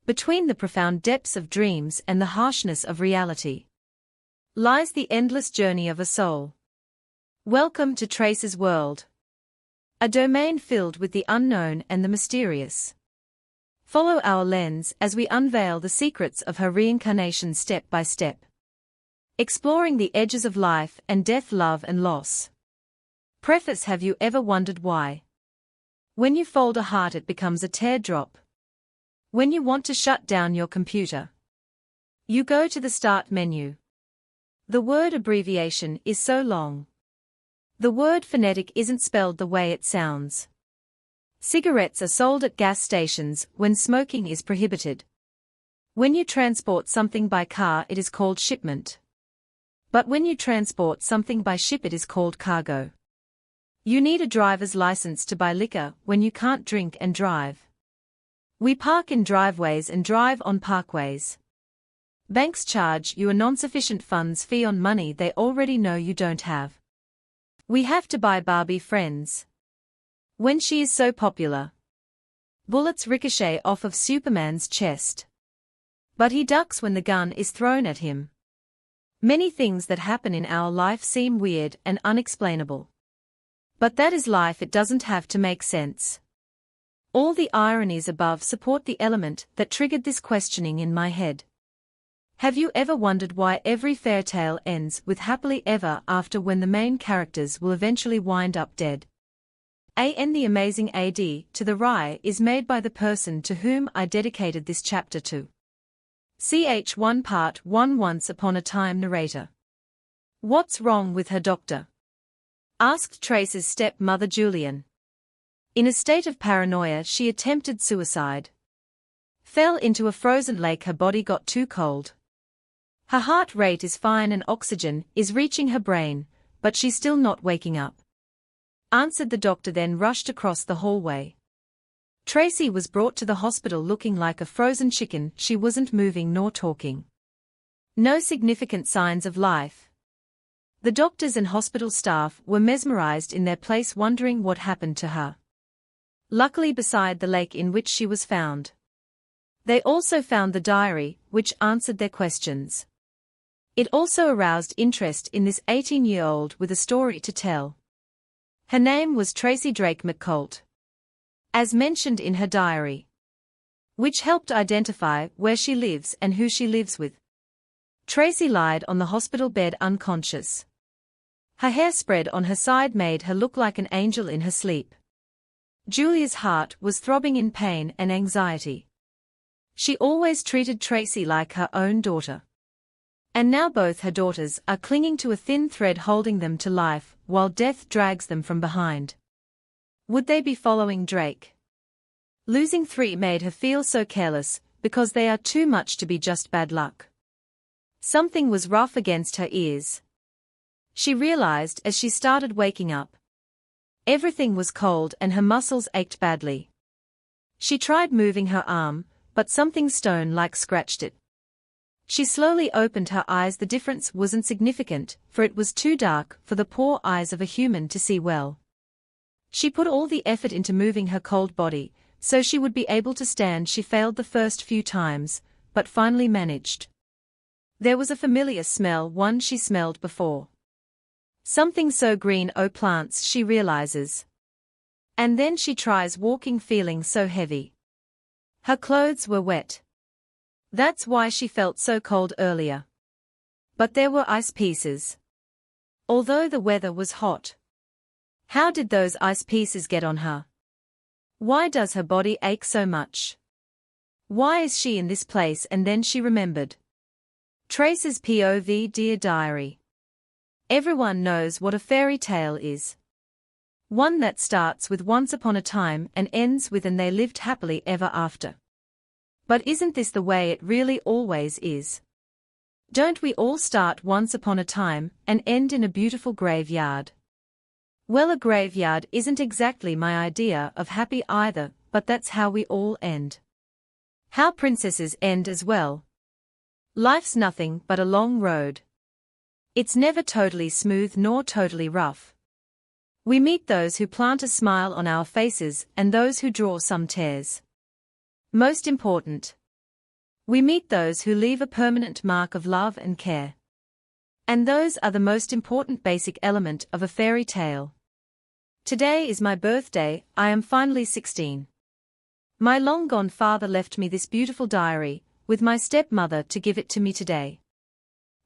Between the profound depths of dreams and the harshness of reality lies the endless journey of a soul. Welcome to Tracy's world, a domain filled with the unknown and the mysterious. Follow our lens as we unveil the secrets of her reincarnation step by step, exploring the edges of life and death, love and loss. Preface: have you ever wondered why, when you fold a heart, it becomes a teardrop? When you want to shut down your computer, you go to the Start menu. The word abbreviation is so long. The word phonetic isn't spelled the way it sounds. Cigarettes are sold at gas stations when smoking is prohibited. When you transport something by car, it is called shipment. But when you transport something by ship, it is called cargo. You need a driver's license to buy liquor when you can't drink and drive. We park in driveways and drive on parkways. Banks charge you a non-sufficient funds fee on money they already know you don't have. We have to buy Barbie friends when she is so popular. Bullets ricochet off of Superman's chest, but he ducks when the gun is thrown at him. Many things that happen in our life seem weird and unexplainable. But that is life, it doesn't have to make sense. All the ironies above support the element that triggered this questioning in my head. Have you ever wondered why every fairytale ends with happily ever after when the main characters will eventually wind up dead? The amazing AD to the Rye is made by the person to whom I dedicated this chapter to. Ch1 Part 1. Once upon a time narrator. What's wrong with her, doctor? Asked Tracy's stepmother Julian. In a state of paranoia, she attempted suicide. Fell into a frozen lake, her body got too cold. Her heart rate is fine and oxygen is reaching her brain, but she's still not waking up. Answered the doctor, then rushed across the hallway. Tracy was brought to the hospital looking like a frozen chicken. She wasn't moving nor talking. No significant signs of life. The doctors and hospital staff were mesmerized in their place, wondering what happened to her. Luckily, beside the lake in which she was found, they also found the diary, which answered their questions. It also aroused interest in this 18-year-old with a story to tell. Her name was Tracy Drake McColt, as mentioned in her diary, which helped identify where she lives and who she lives with. Tracy lied on the hospital bed unconscious. Her hair spread on her side made her look like an angel in her sleep. Julia's heart was throbbing in pain and anxiety. She always treated Tracy like her own daughter. And now both her daughters are clinging to a thin thread holding them to life, while death drags them from behind. Would they be following Drake? Losing 3 made her feel so careless, because they are too much to be just bad luck. Something was rough against her ears. She realized as she started waking up. Everything was cold and her muscles ached badly. She tried moving her arm, but something stone-like scratched it. She slowly opened her eyes. The difference wasn't significant, for it was too dark for the poor eyes of a human to see well. She put all the effort into moving her cold body, so she would be able to stand. She failed the first few times, but finally managed. There was a familiar smell, one she smelled before. Something so green, oh plants, she realizes. And then she tries walking, feeling so heavy. Her clothes were wet. That's why she felt so cold earlier. But there were ice pieces. Although the weather was hot. How did those ice pieces get on her? Why does her body ache so much? Why is she in this place? And then she remembered. Tracy's POV. Dear Diary. Everyone knows what a fairy tale is. One that starts with once upon a time and ends with and they lived happily ever after. But isn't this the way it really always is? Don't we all start once upon a time and end in a beautiful graveyard? Well, a graveyard isn't exactly my idea of happy either, but that's how we all end. How princesses end as well. Life's nothing but a long road. It's never totally smooth nor totally rough. We meet those who plant a smile on our faces and those who draw some tears. Most important, We meet those who leave a permanent mark of love and care. And those are the most important basic element of a fairy tale. Today is my birthday. I am finally 16. My long-gone father left me this beautiful diary, with my stepmother to give it to me today.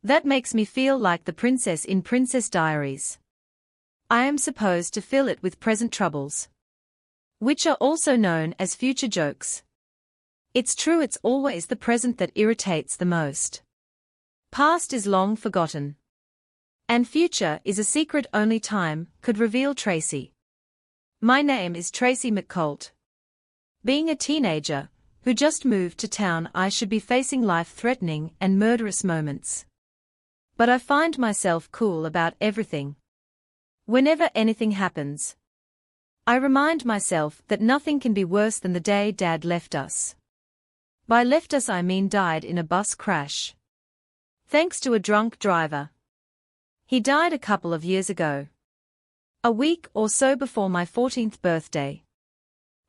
That makes me feel like the princess in Princess Diaries. I am supposed to fill it with present troubles, which are also known as future jokes. It's true, it's always the present that irritates the most. Past is long forgotten. And future is a secret only time could reveal. Tracy. My name is Tracy McColt. Being a teenager, who just moved to town, I should be facing life-threatening and murderous moments. But I find myself cool about everything. Whenever anything happens, I remind myself that nothing can be worse than the day Dad left us. By left us I mean died in a bus crash. Thanks to a drunk driver. He died a couple of years ago. A week or so before my 14th birthday.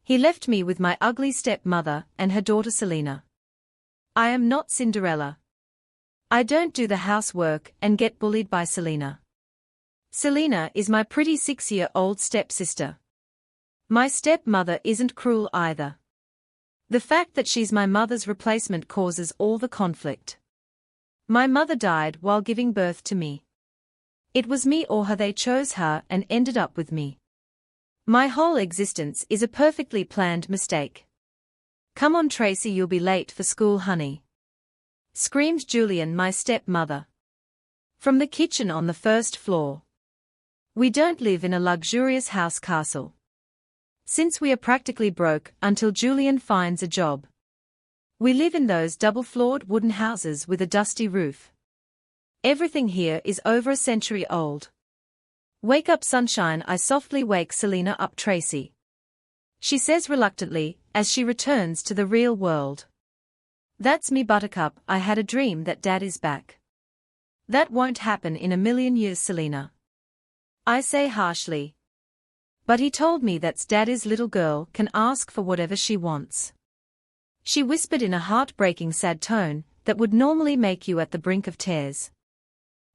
He left me with my ugly stepmother and her daughter Selena. I am not Cinderella. I don't do the housework and get bullied by Selena. Selena is my pretty 6-year-old stepsister. My stepmother isn't cruel either. The fact that she's my mother's replacement causes all the conflict. My mother died while giving birth to me. It was me or her. They chose her and ended up with me. My whole existence is a perfectly planned mistake. Come on, Tracy, you'll be late for school, honey, screamed Julian, my stepmother, from the kitchen on the first floor. We don't live in a luxurious house castle, since we are practically broke until Julian finds a job. We live in those double-floored wooden houses with a dusty roof. Everything here is over a century old. Wake up, sunshine, I softly wake Selena up. Tracy, she says reluctantly, as she returns to the real world. That's me, Buttercup. I had a dream that Dad is back. That won't happen in a million years, Selena, I say harshly. But he told me that Daddy's little girl can ask for whatever she wants. She whispered in a heartbreaking sad tone that would normally make you at the brink of tears.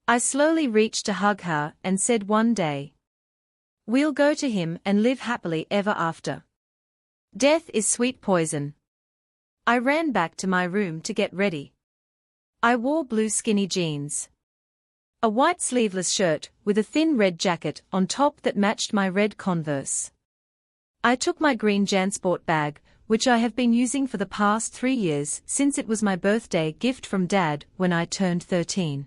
I slowly reached to hug her and said, one day we'll go to him and live happily ever after. Death is sweet poison. I ran back to my room to get ready. I wore blue skinny jeans, a white sleeveless shirt with a thin red jacket on top that matched my red Converse. I took my green JanSport bag, which I have been using for the past 3 years since it was my birthday gift from Dad when I turned 13.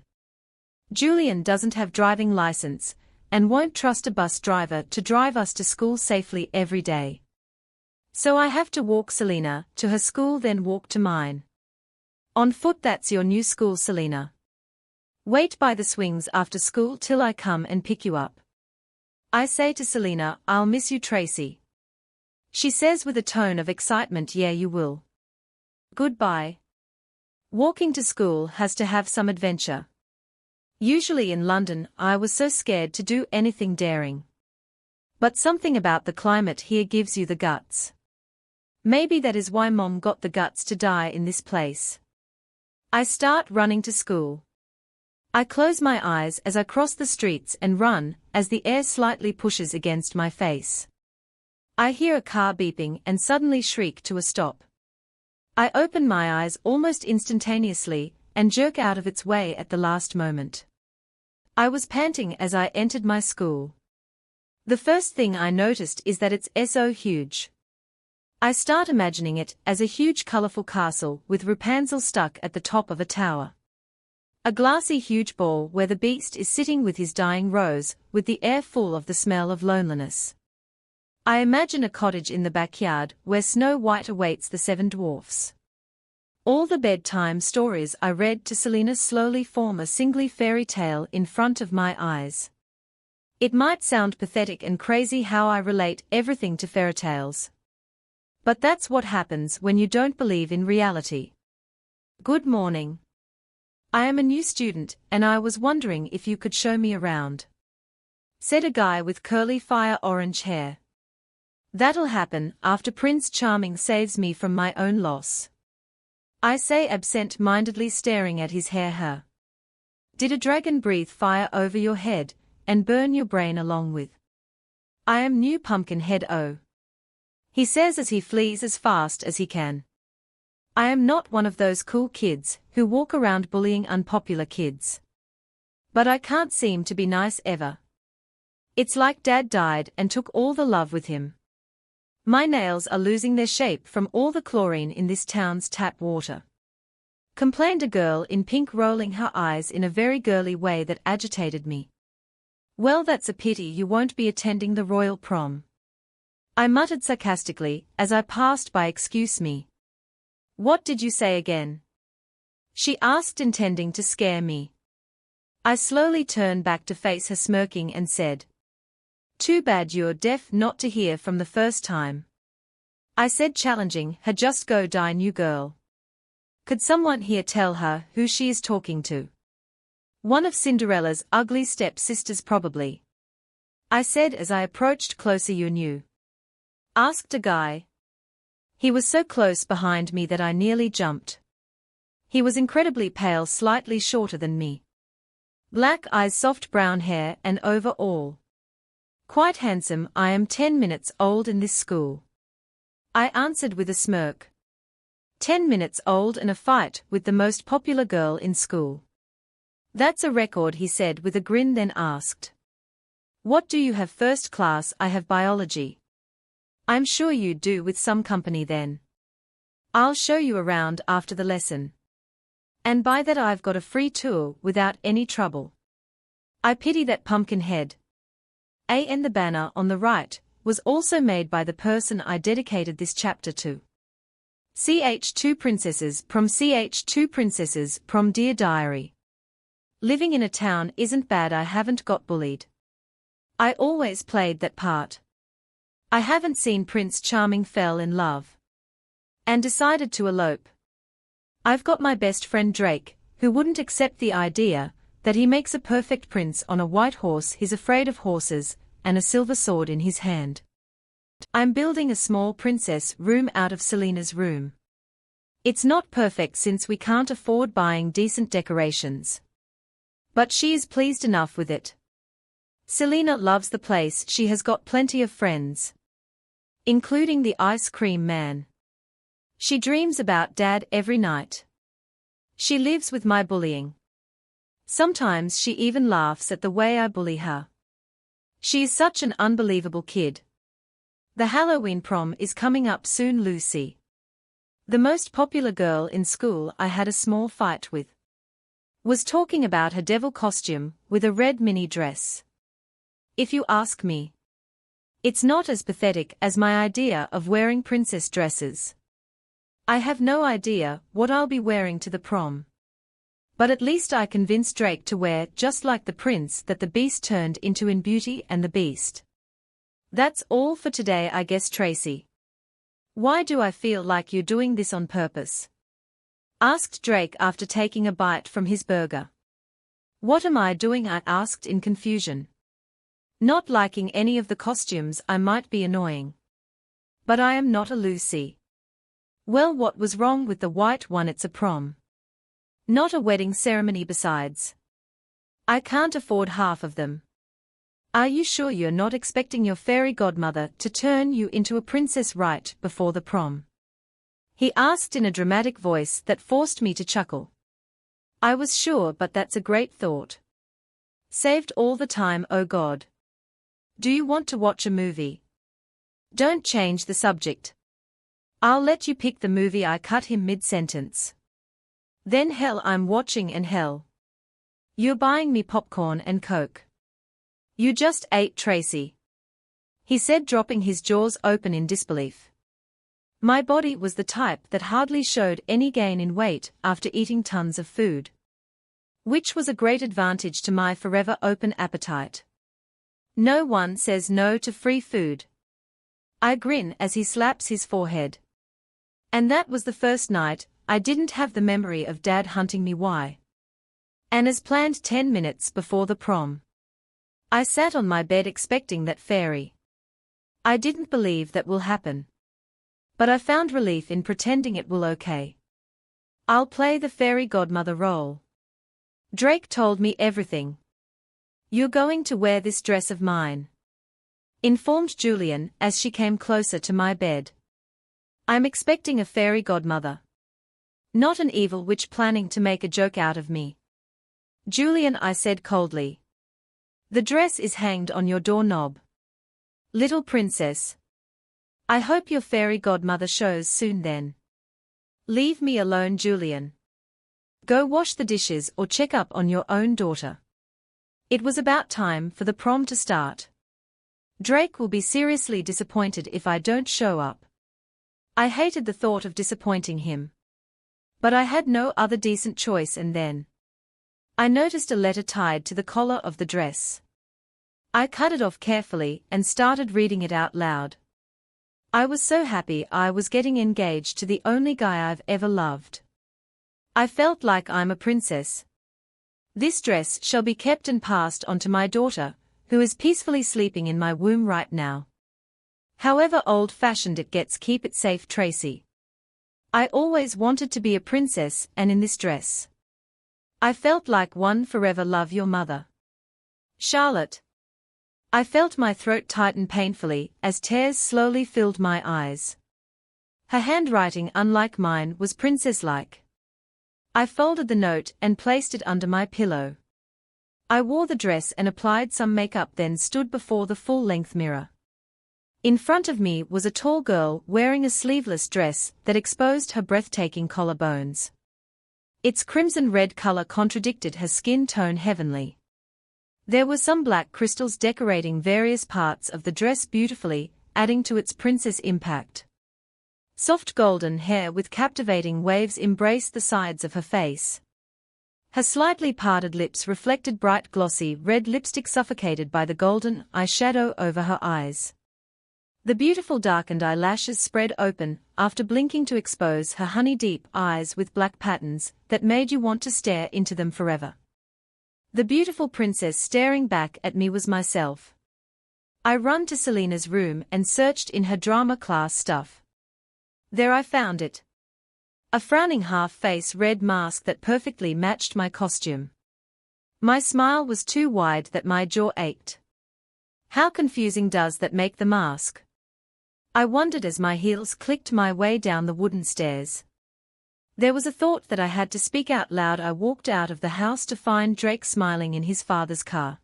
Julian doesn't have driving license and won't trust a bus driver to drive us to school safely every day. So I have to walk Selena to her school, then walk to mine. On foot. That's your new school, Selena. Wait by the swings after school till I come and pick you up. I say to Selena, I'll miss you, Tracy. She says with a tone of excitement, yeah, you will. Goodbye. Walking to school has to have some adventure. Usually in London, I was so scared to do anything daring. But something about the climate here gives you the guts. Maybe that is why Mom got the guts to die in this place. I start running to school. I close my eyes as I cross the streets and run as the air slightly pushes against my face. I hear a car beeping and suddenly shriek to a stop. I open my eyes almost instantaneously and jerk out of its way at the last moment. I was panting as I entered my school. The first thing I noticed is that it's so huge. I start imagining it as a huge colorful castle with Rapunzel stuck at the top of a tower. A glassy huge ball where the beast is sitting with his dying rose, with the air full of the smell of loneliness. I imagine a cottage in the backyard where Snow White awaits the 7 dwarfs. All the bedtime stories I read to Selena slowly form a single fairy tale in front of my eyes. It might sound pathetic and crazy how I relate everything to fairy tales. But that's what happens when you don't believe in reality. Good morning. I am a new student and I was wondering if you could show me around, said a guy with curly fire orange hair. That'll happen after Prince Charming saves me from my own loss. I say, absent-mindedly staring at his hair. Did a dragon breathe fire over your head, and burn your brain along with? I am new Pumpkinhead, oh. He says as he flees as fast as he can. I am not one of those cool kids who walk around bullying unpopular kids. But I can't seem to be nice ever. It's like Dad died and took all the love with him. My nails are losing their shape from all the chlorine in this town's tap water. Complained a girl in pink, rolling her eyes in a very girly way that agitated me. Well, that's a pity you won't be attending the royal prom. I muttered sarcastically as I passed by. Excuse me. What did you say again? She asked, intending to scare me. I slowly turned back to face her, smirking, and said, "Too bad you're deaf not to hear from the first time." I said, challenging her. Just go die, new girl. Could someone here tell her who she is talking to? One of Cinderella's ugly step-sisters, probably. I said as I approached closer. You knew? Asked a guy. He was so close behind me that I nearly jumped. He was incredibly pale, slightly shorter than me. Black eyes, soft brown hair, and overall quite handsome. I am 10 minutes old in this school. I answered with a smirk. 10 minutes old and a fight with the most popular girl in school. That's a record, he said with a grin, then asked, "What do you have?" "First class. I have biology." "I'm sure you do, with some company then. I'll show you around after the lesson. And by that I've got a free tour without any trouble." I pity that Pumpkinhead. And the banner on the right was also made by the person I dedicated this chapter to. ch2 Princesses Prom. ch2 Princesses Prom. Dear Diary. Living in a town isn't bad. I haven't got bullied. I always played that part. I haven't seen Prince Charming fell in love and decided to elope. I've got my best friend Drake, who wouldn't accept the idea that he makes a perfect prince on a white horse. He's afraid of horses, and a silver sword in his hand. I'm building a small princess room out of Selena's room. It's not perfect since we can't afford buying decent decorations. But she is pleased enough with it. Selena loves the place. She has got plenty of friends, including the ice cream man. She dreams about Dad every night. She lives with my bullying. Sometimes she even laughs at the way I bully her. She is such an unbelievable kid. The Halloween prom is coming up soon. Lucy, the most popular girl in school I had a small fight with, was talking about her devil costume with a red mini dress. If you ask me, it's not as pathetic as my idea of wearing princess dresses. I have no idea what I'll be wearing to the prom. But at least I convinced Drake to wear just like the prince that the Beast turned into in Beauty and the Beast. That's all for today, I guess. Tracy, why do I feel like you're doing this on purpose? Asked Drake after taking a bite from his burger. What am I doing? I asked in confusion. Not liking any of the costumes. I might be annoying, but I am not a Lucy. Well, what was wrong with the white one? It's a prom, not a wedding ceremony. Besides, I can't afford half of them. Are you sure you're not expecting your fairy godmother to turn you into a princess right before the prom? He asked in a dramatic voice that forced me to chuckle. I was sure, but that's a great thought. Saved all the time. Oh God. Do you want to watch a movie? Don't change the subject. I'll let you pick the movie. I cut him mid-sentence. Then hell, I'm watching, and hell, you're buying me popcorn and Coke. You just ate, Tracy, he said, dropping his jaws open in disbelief. My body was the type that hardly showed any gain in weight after eating tons of food, which was a great advantage to my forever open appetite. No one says no to free food. I grin as he slaps his forehead. And that was the first night I didn't have the memory of Dad hunting me. Why? And as planned 10 minutes before the prom, I sat on my bed expecting that fairy. I didn't believe that will happen, but I found relief in pretending it will. Okay. I'll play the fairy godmother role. Drake told me everything. You're going to wear this dress of mine, informed Julian as she came closer to my bed. I'm expecting a fairy godmother, not an evil witch planning to make a joke out of me. Julian, I said coldly. The dress is hanged on your doorknob. Little princess. I hope your fairy godmother shows soon then. Leave me alone, Julian. Go wash the dishes or check up on your own daughter. It was about time for the prom to start. Drake will be seriously disappointed if I don't show up. I hated the thought of disappointing him. But I had no other decent choice, and then I noticed a letter tied to the collar of the dress. I cut it off carefully and started reading it out loud. I was so happy I was getting engaged to the only guy I've ever loved. I felt like I'm a princess. This dress shall be kept and passed on to my daughter, who is peacefully sleeping in my womb right now. However old-fashioned it gets, keep it safe, Tracy. I always wanted to be a princess, and in this dress I felt like one. Forever love, your mother, Charlotte. I felt my throat tighten painfully as tears slowly filled my eyes. Her handwriting, unlike mine, was princess-like. I folded the note and placed it under my pillow. I wore the dress and applied some makeup, then stood before the full-length mirror. In front of me was a tall girl wearing a sleeveless dress that exposed her breathtaking collarbones. Its crimson-red color contradicted her skin tone heavenly. There were some black crystals decorating various parts of the dress beautifully, adding to its princess impact. Soft golden hair with captivating waves embraced the sides of her face. Her slightly parted lips reflected bright glossy red lipstick suffocated by the golden eyeshadow over her eyes. The beautiful darkened eyelashes spread open after blinking to expose her honey-deep eyes with black patterns that made you want to stare into them forever. The beautiful princess staring back at me was myself. I ran to Selena's room and searched in her drama class stuff. There I found it. A frowning half-face red mask that perfectly matched my costume. My smile was too wide that my jaw ached. How confusing does that make the mask? I wondered as my heels clicked my way down the wooden stairs. There was a thought that I had to speak out loud. I walked out of the house to find Drake smiling in his father's car.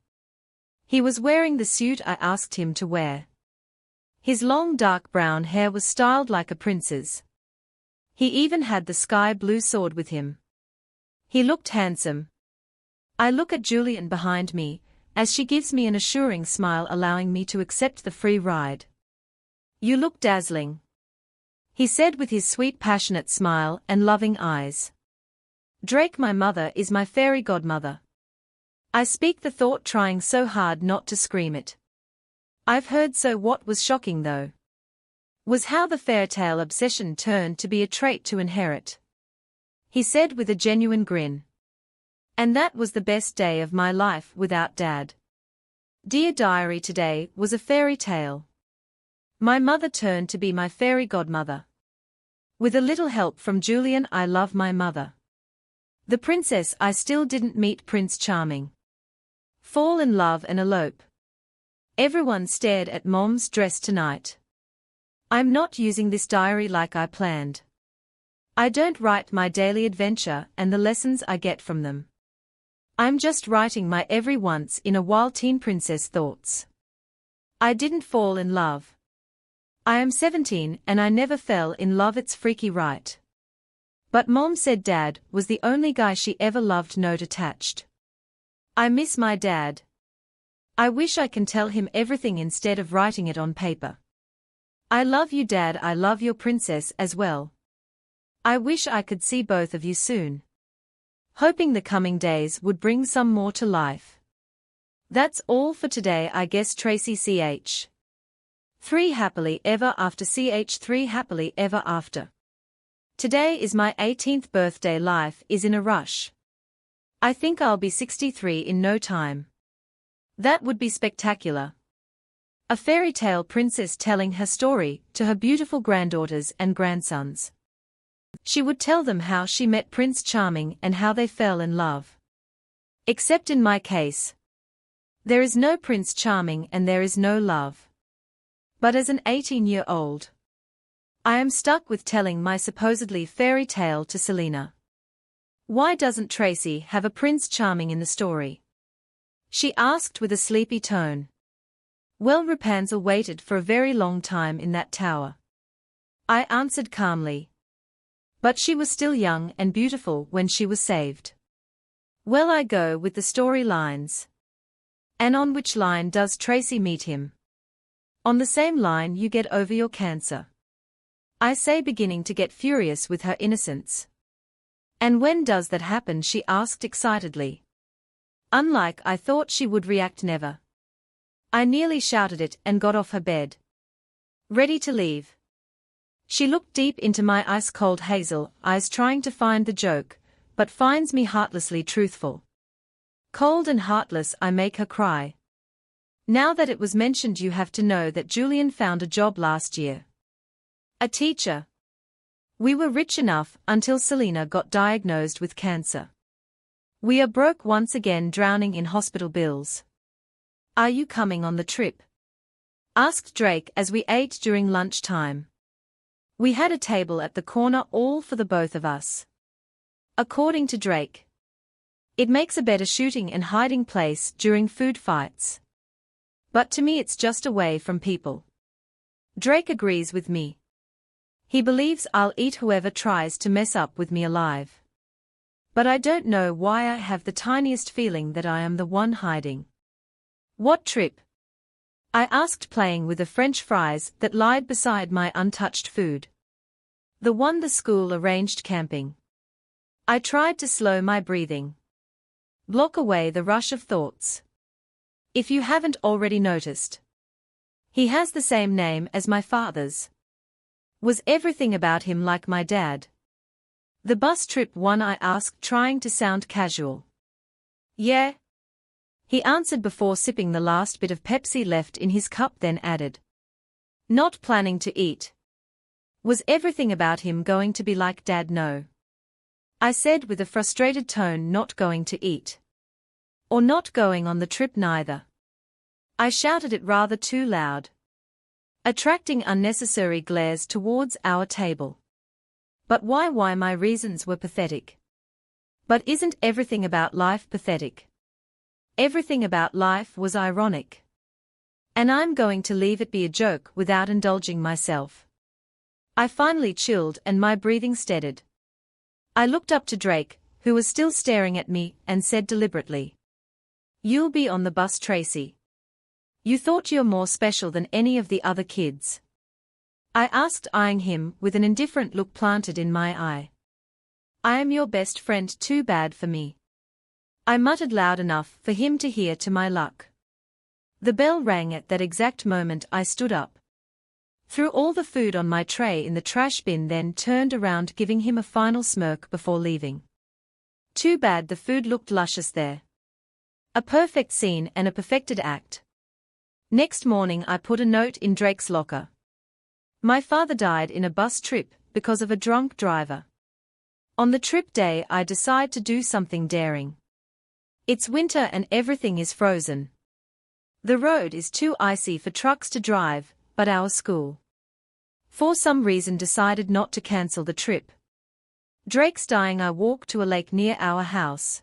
He was wearing the suit I asked him to wear. His long dark brown hair was styled like a prince's. He even had the sky blue sword with him. He looked handsome. I look at Julian behind me, as she gives me an assuring smile allowing me to accept the free ride. You look dazzling, he said with his sweet passionate smile and loving eyes. Drake, my mother is my fairy godmother. I speak the thought, trying so hard not to scream it. I've heard so. What was shocking though was how the fairytale obsession turned to be a trait to inherit. He said with a genuine grin. And that was the best day of my life without Dad. Dear Diary, today was a fairy tale. My mother turned to be my fairy godmother. With a little help from Julian, I love my mother. The princess I still didn't meet, Prince Charming. Fall in love and elope. Everyone stared at Mom's dress tonight. I'm not using this diary like I planned. I don't write my daily adventure and the lessons I get from them. I'm just writing my every once in a while teen princess thoughts. I didn't fall in love. I am 17 and I never fell in love, it's freaky, right? But Mom said Dad was the only guy she ever loved. Note attached. I miss my dad. I wish I can tell him everything instead of writing it on paper. I love you, Dad. I love your princess as well. I wish I could see both of you soon. Hoping the coming days would bring some more to life. That's all for today, I guess. Tracy ch. 3 happily ever after. ch 3 happily ever after. Today is my 18th birthday. Life is in a rush. I think I'll be 63 in no time. That would be spectacular. A fairy tale princess telling her story to her beautiful granddaughters and grandsons. She would tell them how she met Prince Charming and how they fell in love. Except in my case. There is no Prince Charming and there is no love. But as an 18-year-old, I am stuck with telling my supposedly fairy tale to Selena. Why doesn't Tracy have a Prince Charming in the story? She asked with a sleepy tone. Well, Rapunzel waited for a very long time in that tower. I answered calmly. But she was still young and beautiful when she was saved. Well, I go with the story lines. And on which line does Tracy meet him? On the same line you get over your cancer. I say, beginning to get furious with her innocence. And when does that happen? She asked excitedly. Unlike I thought she would react, never. I nearly shouted it and got off her bed. Ready to leave. She looked deep into my ice-cold hazel eyes, trying to find the joke, but finds me heartlessly truthful. Cold and heartless, I make her cry. Now that it was mentioned, you have to know that Julian found a job last year. A teacher. We were rich enough until Selena got diagnosed with cancer. We are broke once again, drowning in hospital bills. Are you coming on the trip? Asked Drake as we ate during lunchtime. We had a table at the corner all for the both of us. According to Drake, it makes a better shooting and hiding place during food fights. But to me it's just away from people. Drake agrees with me. He believes I'll eat whoever tries to mess up with me alive. But I don't know why I have the tiniest feeling that I am the one hiding. What trip? I asked, playing with the French fries that lied beside my untouched food. The one the school arranged camping. I tried to slow my breathing. Block away the rush of thoughts. If you haven't already noticed, he has the same name as my father's. Was everything about him like my dad? The bus trip one, I asked, trying to sound casual. Yeah. He answered before sipping the last bit of Pepsi left in his cup, then added. Not planning to eat. Was everything about him going to be like Dad? No. I said with a frustrated tone, not going to eat. Or not going on the trip neither. I shouted it rather too loud, attracting unnecessary glares towards our table. But why my reasons were pathetic. But isn't everything about life pathetic? Everything about life was ironic. And I'm going to leave it be a joke without indulging myself. I finally chilled and my breathing steadied. I looked up to Drake, who was still staring at me, and said deliberately. You'll be on the bus, Tracy. You thought you're more special than any of the other kids? I asked, eyeing him with an indifferent look planted in my eye. I am your best friend, too bad for me. I muttered loud enough for him to hear, to my luck. The bell rang at that exact moment. I stood up, threw all the food on my tray in the trash bin, then turned around, giving him a final smirk before leaving. Too bad the food looked luscious there. A perfect scene and a perfected act. Next morning I put a note in Drake's locker. My father died in a bus trip because of a drunk driver. On the trip day I decide to do something daring. It's winter and everything is frozen. The road is too icy for trucks to drive, but our school, for some reason, decided not to cancel the trip. Drake's dying. I walked to a lake near our house.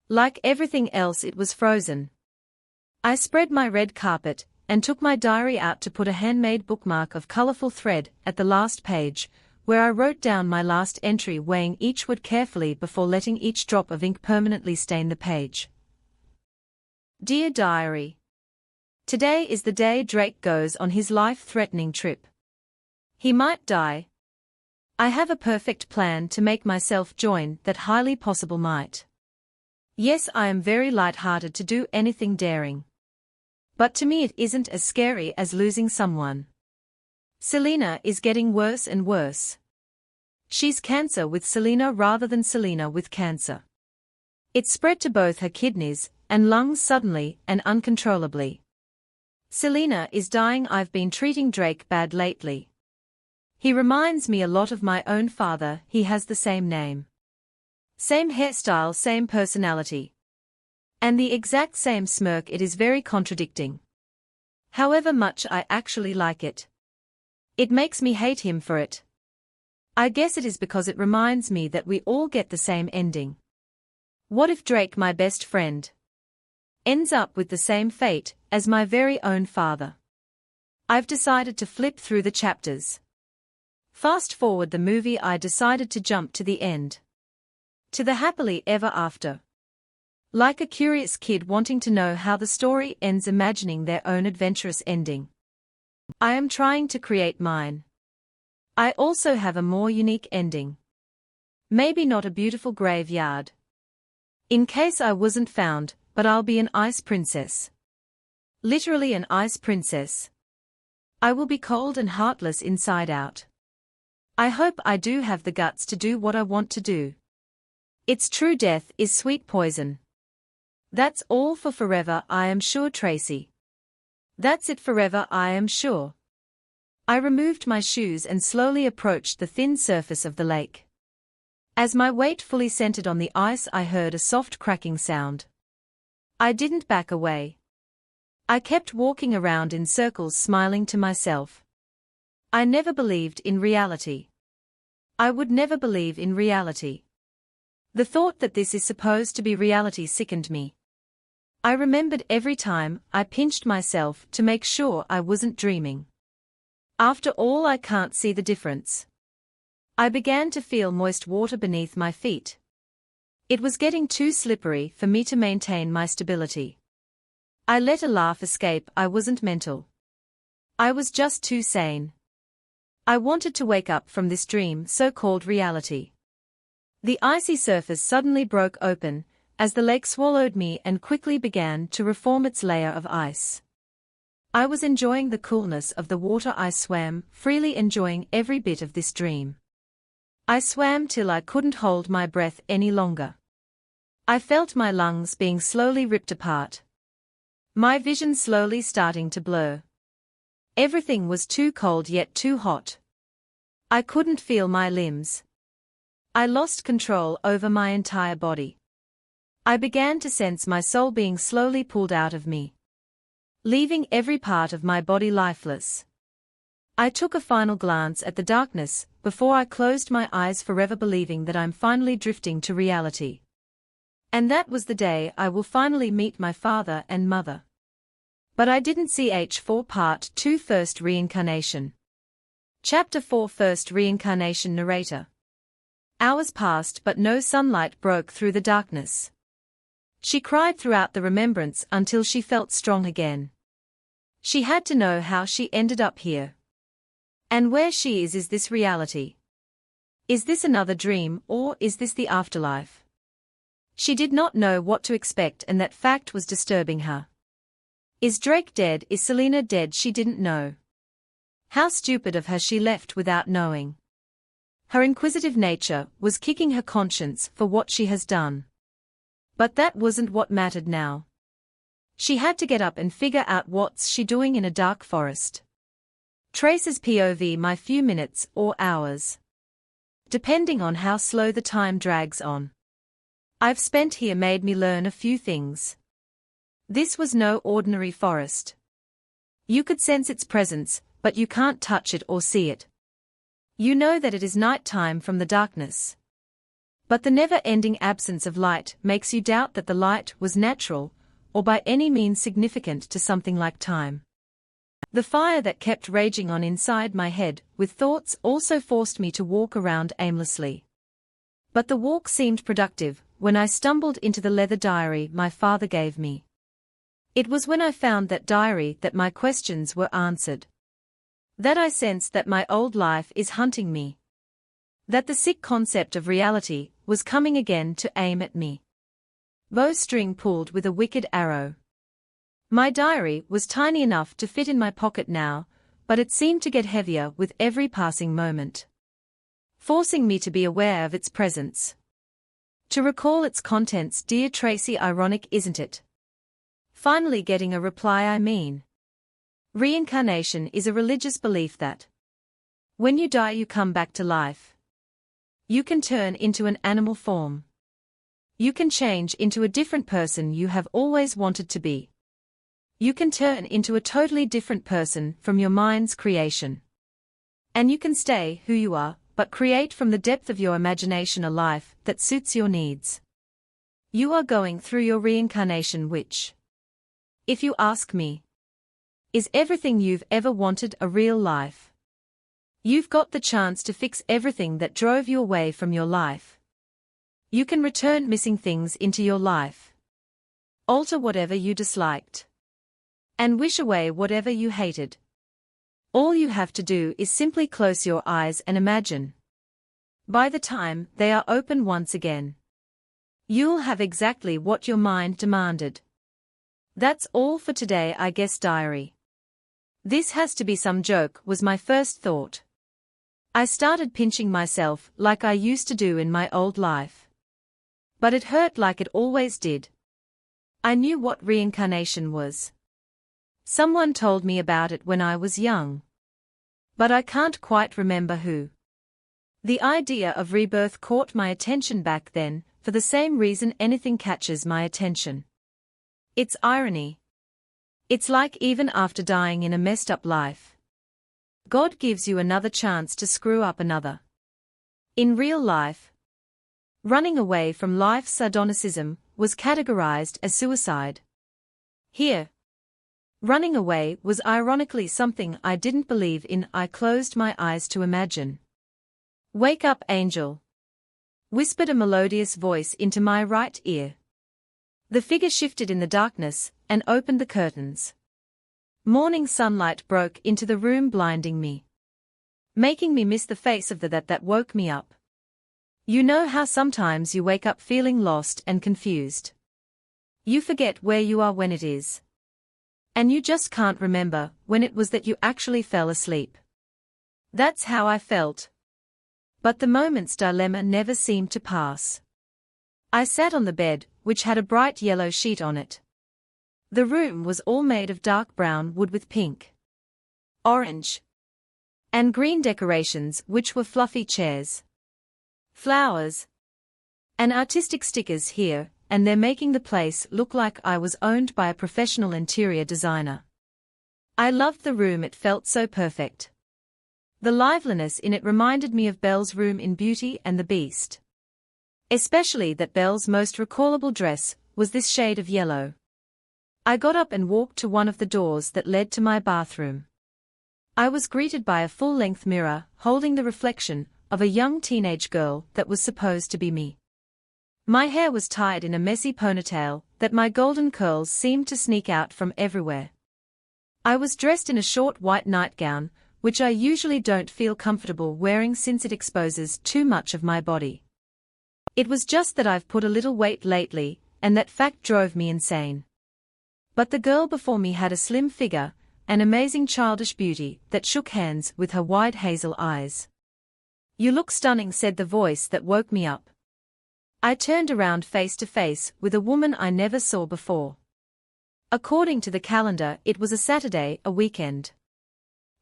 Like everything else, it was frozen. I spread my red carpet and took my diary out to put a handmade bookmark of colorful thread at the last page, where I wrote down my last entry, weighing each word carefully before letting each drop of ink permanently stain the page. Dear Diary. Today is the day Drake goes on his life-threatening trip. He might die. I have a perfect plan to make myself join that highly possible might. Yes, I am very light-hearted to do anything daring. But to me it isn't as scary as losing someone. Selena is getting worse and worse. She's cancer with Selena rather than Selena with cancer. It spread to both her kidneys and lungs suddenly and uncontrollably. Selena is dying. I've been treating Drake bad lately. He reminds me a lot of my own father. He has the same name. Same hairstyle, same personality. And the exact same smirk. It is very contradicting. However much I actually like it. It makes me hate him for it. I guess it is because it reminds me that we all get the same ending. What if Drake, my best friend, ends up with the same fate as my very own father? I've decided to flip through the chapters. Fast forward the movie. I decided to jump to the end. To the happily ever after. Like a curious kid wanting to know how the story ends, imagining their own adventurous ending. I am trying to create mine. I also have a more unique ending. Maybe not a beautiful graveyard. In case I wasn't found, but I'll be an ice princess. Literally an ice princess. I will be cold and heartless inside out. I hope I do have the guts to do what I want to do. It's true, death is sweet poison. That's all for forever, I am sure, Tracy. That's it forever, I am sure. I removed my shoes and slowly approached the thin surface of the lake. As my weight fully centered on the ice, I heard a soft cracking sound. I didn't back away. I kept walking around in circles, smiling to myself. I never believed in reality. I would never believe in reality. The thought that this is supposed to be reality sickened me. I remembered every time I pinched myself to make sure I wasn't dreaming. After all, I can't see the difference. I began to feel moist water beneath my feet. It was getting too slippery for me to maintain my stability. I let a laugh escape. I wasn't mental. I was just too sane. I wanted to wake up from this dream, so-called reality. The icy surface suddenly broke open, as the lake swallowed me and quickly began to reform its layer of ice. I was enjoying the coolness of the water. I swam, freely enjoying every bit of this dream. I swam till I couldn't hold my breath any longer. I felt my lungs being slowly ripped apart. My vision slowly starting to blur. Everything was too cold yet too hot. I couldn't feel my limbs. I lost control over my entire body. I began to sense my soul being slowly pulled out of me, leaving every part of my body lifeless. I took a final glance at the darkness before I closed my eyes forever, believing that I'm finally drifting to reality. And that was the day I will finally meet my father and mother. But I didn't. Ch4 Part 2 First Reincarnation. Chapter 4 First Reincarnation. Narrator. Hours passed but no sunlight broke through the darkness. She cried throughout the remembrance until she felt strong again. She had to know how she ended up here. And where she is this reality? Is this another dream, or is this the afterlife? She did not know what to expect, and that fact was disturbing her. Is Drake dead? Is Selena dead? She didn't know. How stupid of her, she left without knowing. Her inquisitive nature was kicking her conscience for what she has done. But that wasn't what mattered now. She had to get up and figure out what's she doing in a dark forest. Trace's POV. My few minutes or hours, depending on how slow the time drags on, I've spent here made me learn a few things. This was no ordinary forest. You could sense its presence, but you can't touch it or see it. You know that it is night time from the darkness. But the never-ending absence of light makes you doubt that the light was natural, or by any means significant to something like time. The fire that kept raging on inside my head with thoughts also forced me to walk around aimlessly. But the walk seemed productive when I stumbled into the leather diary my father gave me. It was when I found that diary that my questions were answered. That I sensed that my old life is hunting me. That the sick concept of reality was coming again to aim at me. Bowstring pulled with a wicked arrow. My diary was tiny enough to fit in my pocket now, but it seemed to get heavier with every passing moment, forcing me to be aware of its presence. To recall its contents. Dear Tracy, ironic, isn't it? Finally getting a reply. I mean, reincarnation is a religious belief that When you die, you come back to life. You can turn into an animal form. You can change into a different person you have always wanted to be. You can turn into a totally different person from your mind's creation. And you can stay who you are, but create from the depth of your imagination a life that suits your needs. You are going through your reincarnation, which, if you ask me, is everything you've ever wanted a real life. You've got the chance to fix everything that drove you away from your life. You can return missing things into your life. Alter whatever you disliked. And wish away whatever you hated. All you have to do is simply close your eyes and imagine. By the time they are open once again, you'll have exactly what your mind demanded. That's all for today, I guess. Diary. This has to be some joke, was my first thought. I started pinching myself like I used to do in my old life. But it hurt like it always did. I knew what reincarnation was. Someone told me about it when I was young. But I can't quite remember who. The idea of rebirth caught my attention back then, for the same reason anything catches my attention. It's irony. It's like even after dying in a messed up life, God gives you another chance to screw up another. In real life, running away from life's sadonicism was categorized as suicide. Here, running away was ironically something I didn't believe in. I closed my eyes to imagine. "Wake up, angel," whispered a melodious voice into my right ear. The figure shifted in the darkness and opened the curtains. Morning sunlight broke into the room, blinding me, making me miss the face of the that woke me up. You know how sometimes you wake up feeling lost and confused. You forget where you are when it is. And you just can't remember when it was that you actually fell asleep. That's how I felt. But the moment's dilemma never seemed to pass. I sat on the bed, which had a bright yellow sheet on it. The room was all made of dark brown wood with pink, orange, and green decorations, which were fluffy chairs, flowers, and artistic stickers here and there, making the place look like I was owned by a professional interior designer. I loved the room, it felt so perfect. The liveliness in it reminded me of Belle's room in Beauty and the Beast. Especially that Belle's most recallable dress was this shade of yellow. I got up and walked to one of the doors that led to my bathroom. I was greeted by a full-length mirror holding the reflection of a young teenage girl that was supposed to be me. My hair was tied in a messy ponytail that my golden curls seemed to sneak out from everywhere. I was dressed in a short white nightgown, which I usually don't feel comfortable wearing since it exposes too much of my body. It was just that I've put a little weight lately, and that fact drove me insane. But the girl before me had a slim figure, an amazing childish beauty that shook hands with her wide hazel eyes. "You look stunning," said the voice that woke me up. I turned around face to face with a woman I never saw before. According to the calendar, it was a Saturday, a weekend.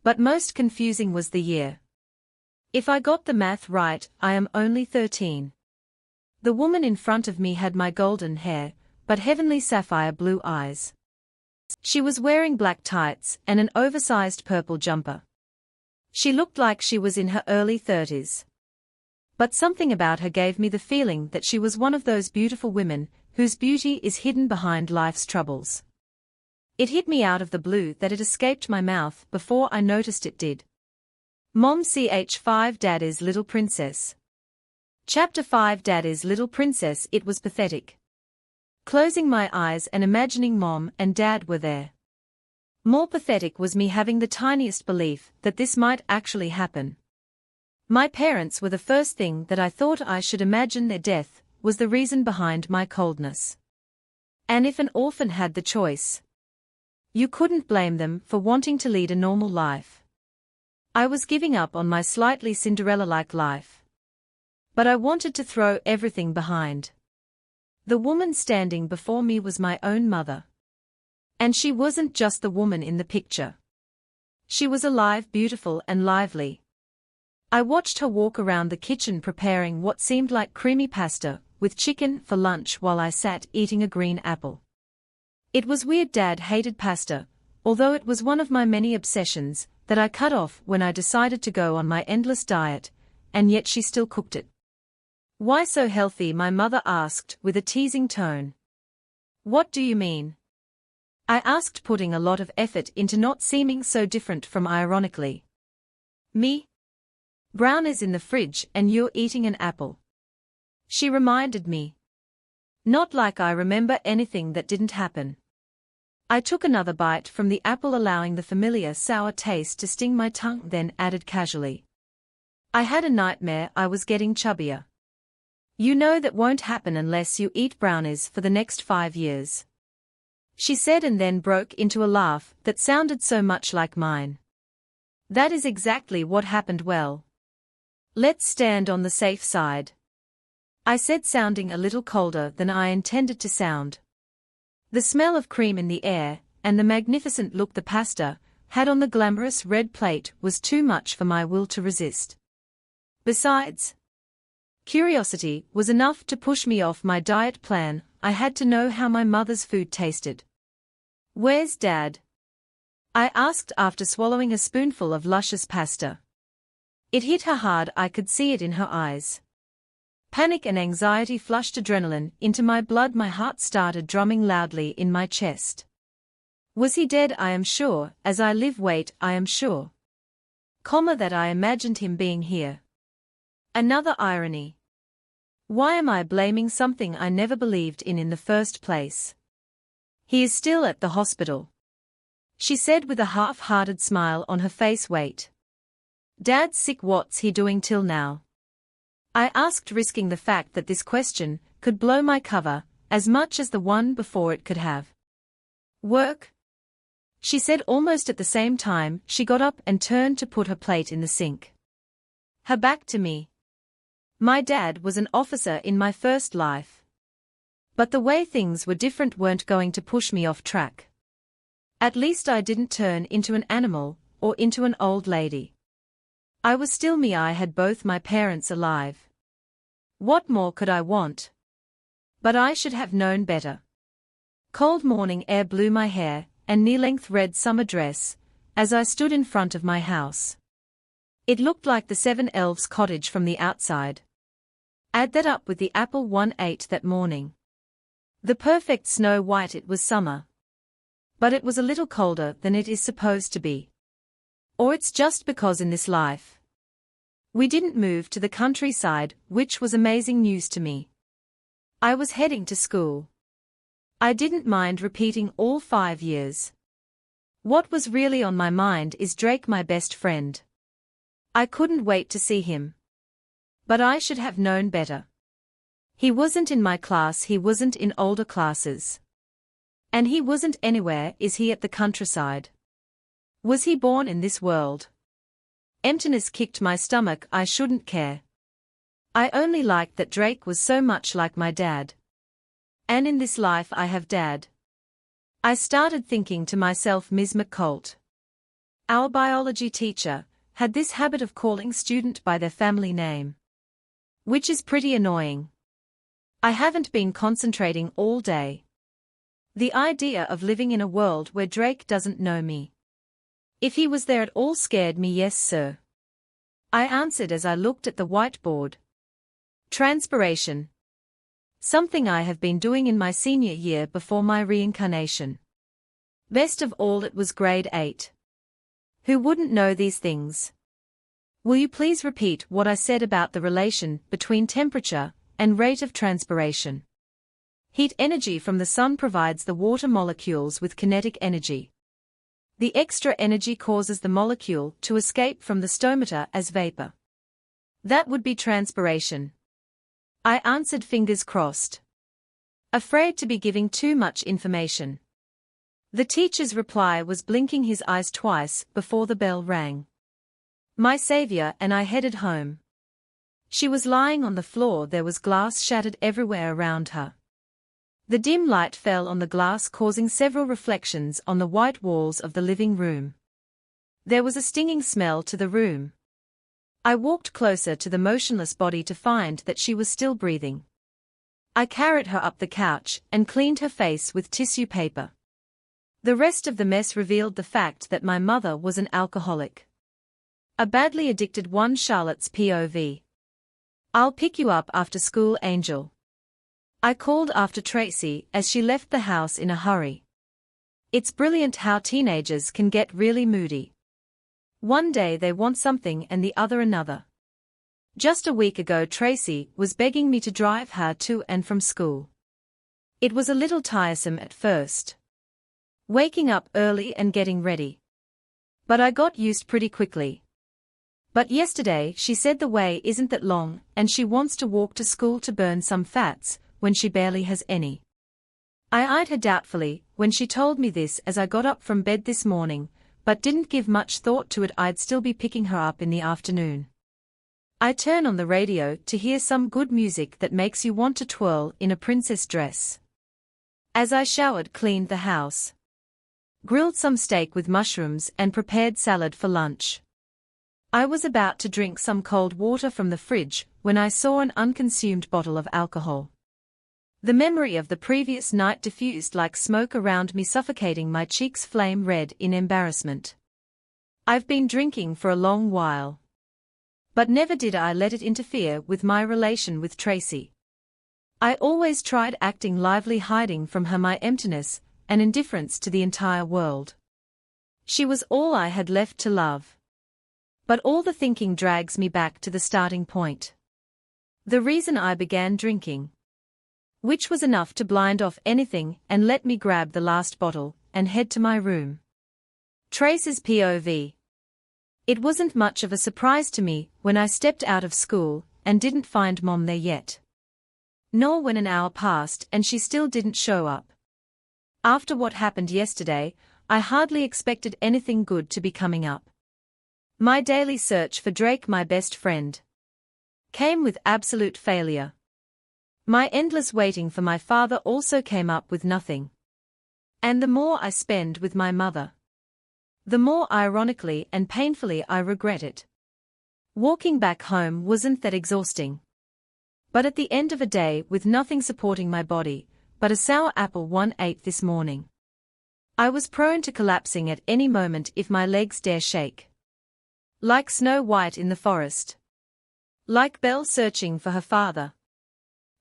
But most confusing was the year. If I got the math right, I am only 13. The woman in front of me had my golden hair, but heavenly sapphire blue eyes. She was wearing black tights and an oversized purple jumper. She looked like she was in her early 30s. But something about her gave me the feeling that she was one of those beautiful women whose beauty is hidden behind life's troubles. It hit me out of the blue that it escaped my mouth before I noticed it did. Mom, ch5 Daddy's Little Princess. Chapter 5 Daddy's Little Princess. It was pathetic. Closing my eyes and imagining Mom and Dad were there. More pathetic was me having the tiniest belief that this might actually happen. My parents were the first thing that I thought. I should imagine their death was the reason behind my coldness. And if an orphan had the choice, you couldn't blame them for wanting to lead a normal life. I was giving up on my slightly Cinderella-like life. But I wanted to throw everything behind. The woman standing before me was my own mother. And she wasn't just the woman in the picture. She was alive, beautiful and lively. I watched her walk around the kitchen preparing what seemed like creamy pasta with chicken for lunch while I sat eating a green apple. It was weird Dad hated pasta, although it was one of my many obsessions that I cut off when I decided to go on my endless diet, and yet she still cooked it. Why so healthy? My mother asked with a teasing tone. What do you mean? I asked, putting a lot of effort into not seeming so different from ironically. Me? Brown is in the fridge and you're eating an apple. She reminded me. Not like I remember anything that didn't happen. I took another bite from the apple, allowing the familiar sour taste to sting my tongue, then added casually. I had a nightmare I was getting chubbier. You know that won't happen unless you eat brownies for the next 5 years. She said, and then broke into a laugh that sounded so much like mine. That is exactly what happened. Well, let's stand on the safe side, I said, sounding a little colder than I intended to sound. The smell of cream in the air, and the magnificent look the pasta had on the glamorous red plate was too much for my will to resist. Besides, curiosity was enough to push me off my diet plan. I had to know how my mother's food tasted. Where's Dad? I asked after swallowing a spoonful of luscious pasta. It hit her hard, I could see it in her eyes. Panic and anxiety flushed adrenaline into my blood, my heart started drumming loudly in my chest. Was he dead? I am sure, as I live. Wait, I am sure. That I imagined him being here. Another irony. Why am I blaming something I never believed in the first place? He is still at the hospital, she said with a half-hearted smile on her face. Wait. Dad's sick. What's he doing till now? I asked, risking the fact that this question could blow my cover as much as the one before it could have. Work? She said almost at the same time. She got up and turned to put her plate in the sink. Her back to me. My dad was an officer in my first life. But the way things were different weren't going to push me off track. At least I didn't turn into an animal or into an old lady. I was still me. I had both my parents alive. What more could I want? But I should have known better. Cold morning air blew my hair and knee-length red summer dress as I stood in front of my house. It looked like the Seven Elves cottage from the outside. Add that up with the apple one ate that morning. The perfect Snow White. It was summer. But it was a little colder than it is supposed to be. Or it's just because in this life we didn't move to the countryside, which was amazing news to me. I was heading to school. I didn't mind repeating all 5 years. What was really on my mind is Drake, my best friend. I couldn't wait to see him. But I should have known better. He wasn't in my class, he wasn't in older classes. And he wasn't anywhere. Is he at the countryside? Was he born in this world? Emptiness kicked my stomach. I shouldn't care. I only liked that Drake was so much like my dad. And in this life I have Dad. I started thinking to myself, Ms. McColt, our biology teacher, had this habit of calling student by their family name. Which is pretty annoying. I haven't been concentrating all day. The idea of living in a world where Drake doesn't know me. If he was there at all scared me. Yes, sir. I answered as I looked at the whiteboard. Transpiration. Something I have been doing in my senior year before my reincarnation. Best of all, it was grade 8. Who wouldn't know these things? Will you please repeat what I said about the relation between temperature and rate of transpiration? Heat energy from the sun provides the water molecules with kinetic energy. The extra energy causes the molecule to escape from the stomata as vapor. That would be transpiration. I answered, fingers crossed. Afraid to be giving too much information. The teacher's reply was blinking his eyes twice before the bell rang. My savior and I headed home. She was lying on the floor. There was glass shattered everywhere around her. The dim light fell on the glass, causing several reflections on the white walls of the living room. There was a stinging smell to the room. I walked closer to the motionless body to find that she was still breathing. I carried her up the couch and cleaned her face with tissue paper. The rest of the mess revealed the fact that my mother was an alcoholic. A badly addicted one. Charlotte's POV. I'll pick you up after school, Angel. I called after Tracy as she left the house in a hurry. It's brilliant how teenagers can get really moody. One day they want something and the other another. Just a week ago Tracy was begging me to drive her to and from school. It was a little tiresome at first, waking up early and getting ready. But I got used pretty quickly. But yesterday she said the way isn't that long and she wants to walk to school to burn some fats when she barely has any. I eyed her doubtfully when she told me this as I got up from bed this morning, but didn't give much thought to it. I'd still be picking her up in the afternoon. I turn on the radio to hear some good music that makes you want to twirl in a princess dress. As I showered, cleaned the house, grilled some steak with mushrooms and prepared salad for lunch. I was about to drink some cold water from the fridge when I saw an unconsumed bottle of alcohol. The memory of the previous night diffused like smoke around me, suffocating my cheeks flame red in embarrassment. I've been drinking for a long while, but never did I let it interfere with my relation with Tracy. I always tried acting lively, hiding from her my emptiness and indifference to the entire world. She was all I had left to love. But all the thinking drags me back to the starting point. The reason I began drinking, which was enough to blind off anything and let me grab the last bottle and head to my room. Tracy's POV. It wasn't much of a surprise to me when I stepped out of school and didn't find Mom there yet. Nor when an hour passed and she still didn't show up. After what happened yesterday, I hardly expected anything good to be coming up. My daily search for Drake, my best friend, came with absolute failure. My endless waiting for my father also came up with nothing. And the more I spend with my mother, the more ironically and painfully I regret it. Walking back home wasn't that exhausting. But at the end of a day with nothing supporting my body, but a sour apple 1/8 this morning, I was prone to collapsing at any moment if my legs dare shake. Like Snow White in the forest. Like Belle searching for her father.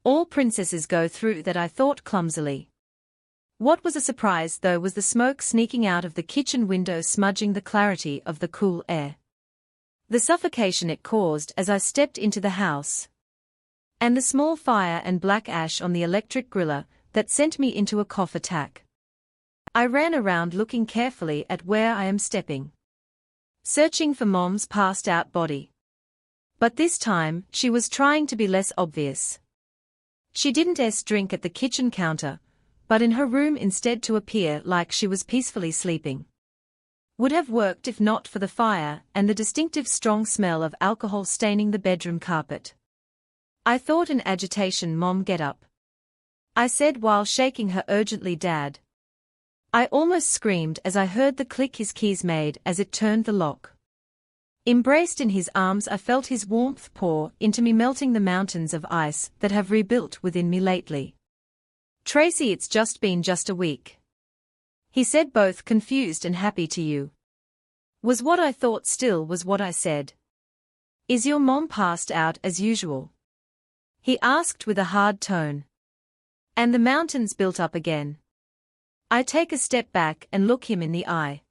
All princesses go through that, I thought clumsily. What was a surprise though was the smoke sneaking out of the kitchen window, smudging the clarity of the cool air. The suffocation it caused as I stepped into the house. And the small fire and black ash on the electric griller that sent me into a cough attack. I ran around looking carefully at where I am stepping, searching for Mom's passed out body. But this time, she was trying to be less obvious. She didn't drink at the kitchen counter, but in her room instead, to appear like she was peacefully sleeping. Would have worked if not for the fire and the distinctive strong smell of alcohol staining the bedroom carpet. I thought in agitation, "Mom, get up," I said while shaking her urgently. "Dad." I almost screamed as I heard the click his keys made as it turned the lock. Embraced in his arms, I felt his warmth pour into me, melting the mountains of ice that have rebuilt within me lately. "Tracy, it's just been a week," he said, both confused and happy. "To you?" was what I thought, still was what I said. "Is your mom passed out as usual?" he asked with a hard tone. "And the mountains built up again?" I take a step back and look him in the eye.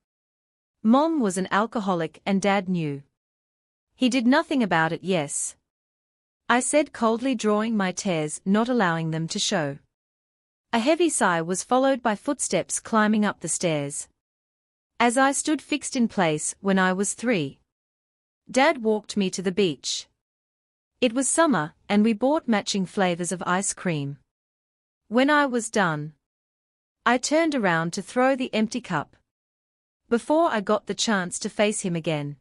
Mom was an alcoholic and Dad knew. He did nothing about it, yes, I said coldly, drawing my tears, not allowing them to show. A heavy sigh was followed by footsteps climbing up the stairs. As I stood fixed in place when I was 3, Dad walked me to the beach. It was summer, and we bought matching flavors of ice cream. When I was done, I turned around to throw the empty cup. Before I got the chance to face him again,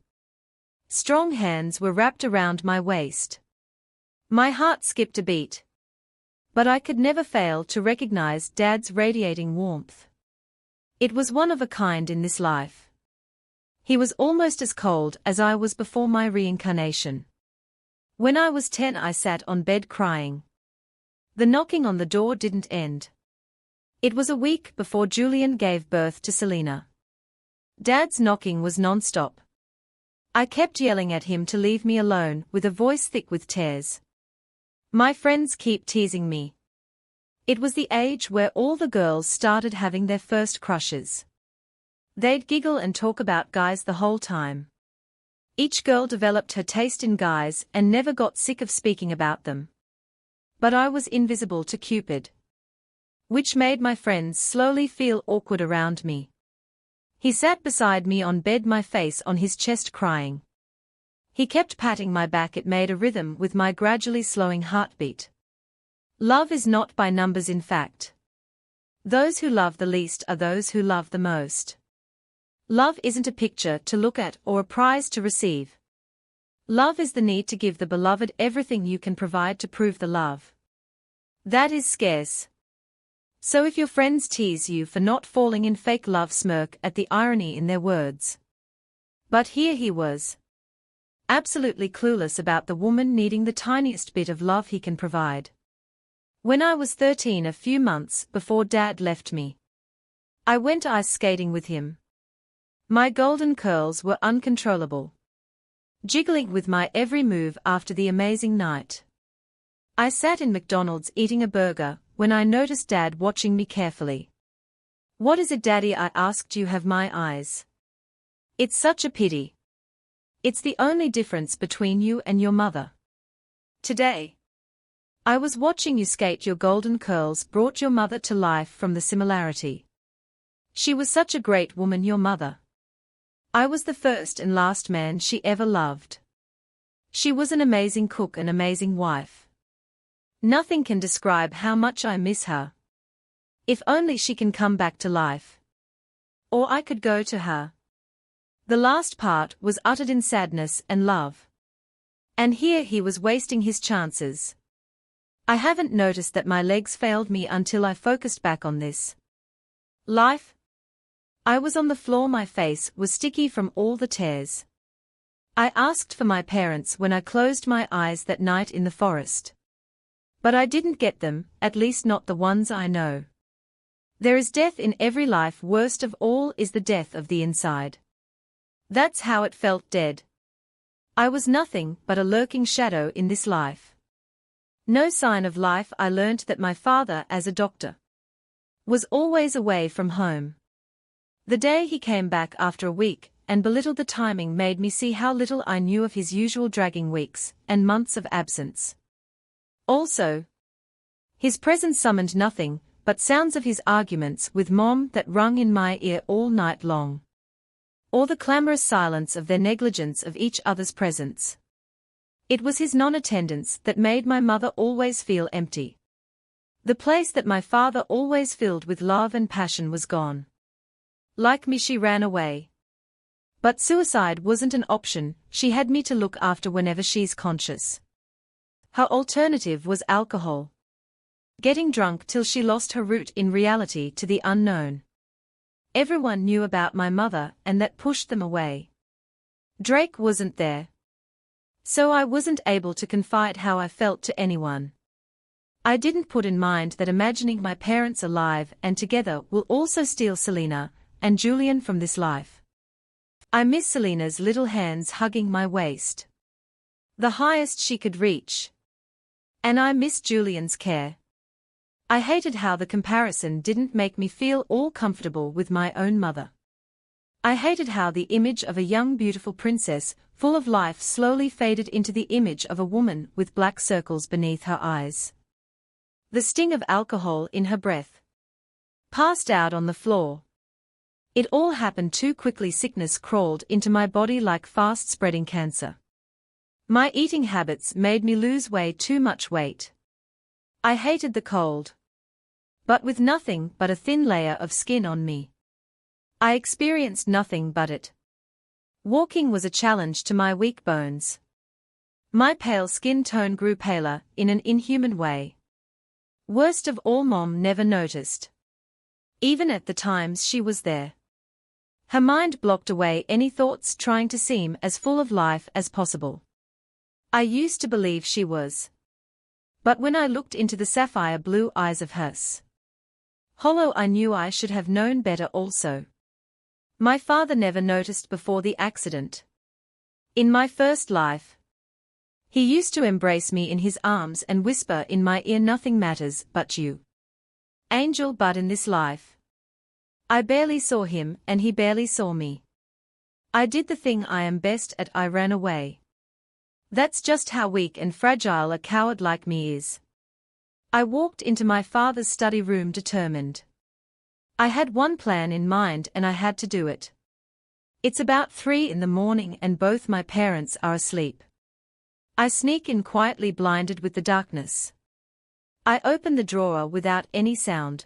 strong hands were wrapped around my waist. My heart skipped a beat. But I could never fail to recognize Dad's radiating warmth. It was one of a kind in this life. He was almost as cold as I was before my reincarnation. When I was 10, I sat on bed crying. The knocking on the door didn't end. It was a week before Julian gave birth to Selena. Dad's knocking was non-stop. I kept yelling at him to leave me alone, with a voice thick with tears. My friends keep teasing me. It was the age where all the girls started having their first crushes. They'd giggle and talk about guys the whole time. Each girl developed her taste in guys and never got sick of speaking about them. But I was invisible to Cupid, which made my friends slowly feel awkward around me. He sat beside me on bed, my face on his chest, crying. He kept patting my back. It made a rhythm with my gradually slowing heartbeat. Love is not by numbers, in fact. Those who love the least are those who love the most. Love isn't a picture to look at or a prize to receive. Love is the need to give the beloved everything you can provide to prove the love. That is scarce. So if your friends tease you for not falling in fake love, smirk at the irony in their words. But here he was, absolutely clueless about the woman needing the tiniest bit of love he can provide. When I was 13, a few months before Dad left me, I went ice skating with him. My golden curls were uncontrollable, jiggling with my every move after the amazing night. I sat in McDonald's eating a burger when I noticed Dad watching me carefully. "What is it, Daddy?" I asked. "You have my eyes." "It's such a pity. It's the only difference between you and your mother. Today, I was watching you skate. Your golden curls brought your mother to life from the similarity. She was such a great woman, your mother. I was the first and last man she ever loved. She was an amazing cook, an amazing wife. Nothing can describe how much I miss her. If only she can come back to life. Or I could go to her." The last part was uttered in sadness and love. And here he was wasting his chances. I haven't noticed that my legs failed me until I focused back on this. Life? I was on the floor, my face was sticky from all the tears. I asked for my parents when I closed my eyes that night in the forest. But I didn't get them, at least not the ones I know. There is death in every life. Worst of all is the death of the inside. That's how it felt, dead. I was nothing but a lurking shadow in this life. No sign of life. I learnt that my father, as a doctor, was always away from home. The day he came back after a week and belittled the timing made me see how little I knew of his usual dragging weeks and months of absence. Also, his presence summoned nothing but sounds of his arguments with Mom that rung in my ear all night long, or the clamorous silence of their negligence of each other's presence. It was his non-attendance that made my mother always feel empty. The place that my father always filled with love and passion was gone. Like me, she ran away. But suicide wasn't an option. She had me to look after whenever she's conscious. Her alternative was alcohol. Getting drunk till she lost her route in reality to the unknown. Everyone knew about my mother and that pushed them away. Drake wasn't there. So I wasn't able to confide how I felt to anyone. I didn't put in mind that imagining my parents alive and together will also steal Selena and Julian from this life. I miss Selena's little hands hugging my waist, the highest she could reach. And I miss Julian's care. I hated how the comparison didn't make me feel all comfortable with my own mother. I hated how the image of a young beautiful princess, full of life, slowly faded into the image of a woman with black circles beneath her eyes. The sting of alcohol in her breath. Passed out on the floor. It all happened too quickly. Sickness crawled into my body like fast-spreading cancer. My eating habits made me lose way too much weight. I hated the cold, but with nothing but a thin layer of skin on me. I experienced nothing but it. Walking was a challenge to my weak bones. My pale skin tone grew paler in an inhuman way. Worst of all, Mom never noticed. Even at the times she was there. Her mind blocked away any thoughts, trying to seem as full of life as possible. I used to believe she was. But when I looked into the sapphire blue eyes of hers, hollow, I knew I should have known better also. My father never noticed before the accident. In my first life, he used to embrace me in his arms and whisper in my ear, "Nothing matters but you, angel." But in this life, I barely saw him and he barely saw me. I did the thing I am best at, I ran away. That's just how weak and fragile a coward like me is. I walked into my father's study room determined. I had one plan in mind and I had to do it. It's about 3 in the morning and both my parents are asleep. I sneak in quietly, blinded with the darkness. I open the drawer without any sound.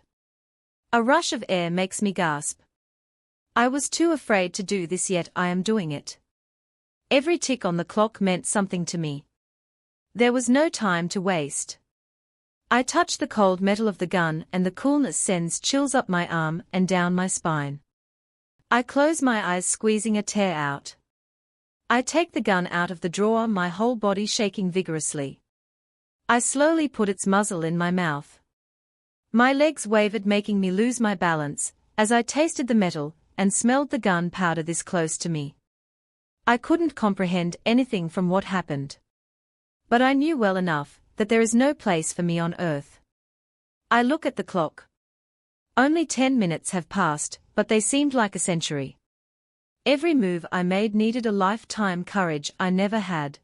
A rush of air makes me gasp. I was too afraid to do this, yet I am doing it. Every tick on the clock meant something to me. There was no time to waste. I touch the cold metal of the gun and the coolness sends chills up my arm and down my spine. I close my eyes, squeezing a tear out. I take the gun out of the drawer, my whole body shaking vigorously. I slowly put its muzzle in my mouth. My legs wavered, making me lose my balance, as I tasted the metal and smelled the gunpowder this close to me. I couldn't comprehend anything from what happened. But I knew well enough that there is no place for me on earth. I look at the clock. Only 10 minutes have passed, but they seemed like a century. Every move I made needed a lifetime courage I never had.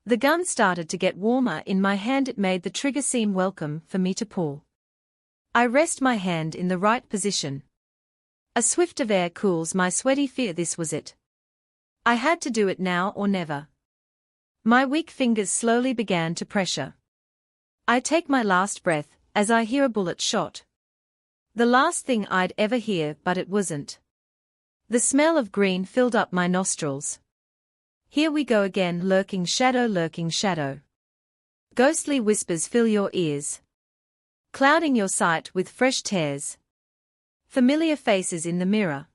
The gun started to get warmer in my hand. It made the trigger seem welcome for me to pull. I rest my hand in the right position. A swift of air cools my sweaty fear. This was it. I had to do it now or never. My weak fingers slowly began to pressure. I take my last breath as I hear a bullet shot. The last thing I'd ever hear, but it wasn't. The smell of green filled up my nostrils. Here we go again, lurking shadow. Ghostly whispers fill your ears, clouding your sight with fresh tears. Familiar faces in the mirror,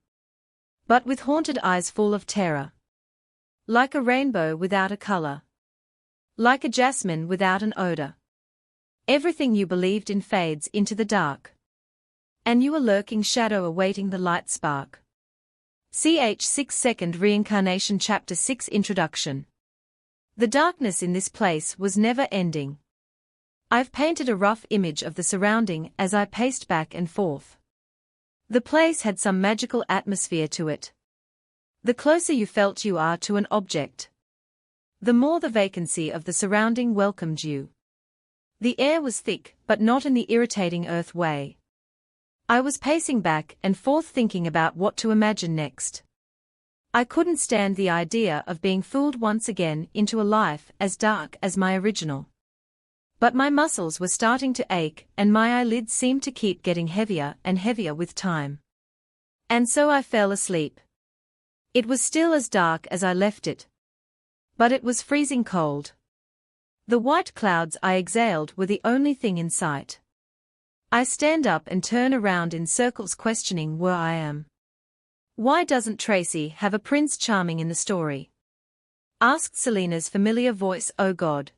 but with haunted eyes full of terror. Like a rainbow without a color. Like a jasmine without an odor. Everything you believed in fades into the dark. And you a lurking shadow awaiting the light spark. Ch 6 Second Reincarnation Chapter 6 Introduction. The darkness in this place was never ending. I've painted a rough image of the surrounding as I paced back and forth. The place had some magical atmosphere to it. The closer you felt you are to an object, the more the vacancy of the surrounding welcomed you. The air was thick, but not in the irritating earth way. I was pacing back and forth thinking about what to imagine next. I couldn't stand the idea of being fooled once again into a life as dark as my original. But my muscles were starting to ache and my eyelids seemed to keep getting heavier and heavier with time. And so I fell asleep. It was still as dark as I left it. But it was freezing cold. The white clouds I exhaled were the only thing in sight. I stand up and turn around in circles, questioning where I am. Why doesn't Tracy have a Prince Charming in the story? Asked Selena's familiar voice. Oh God.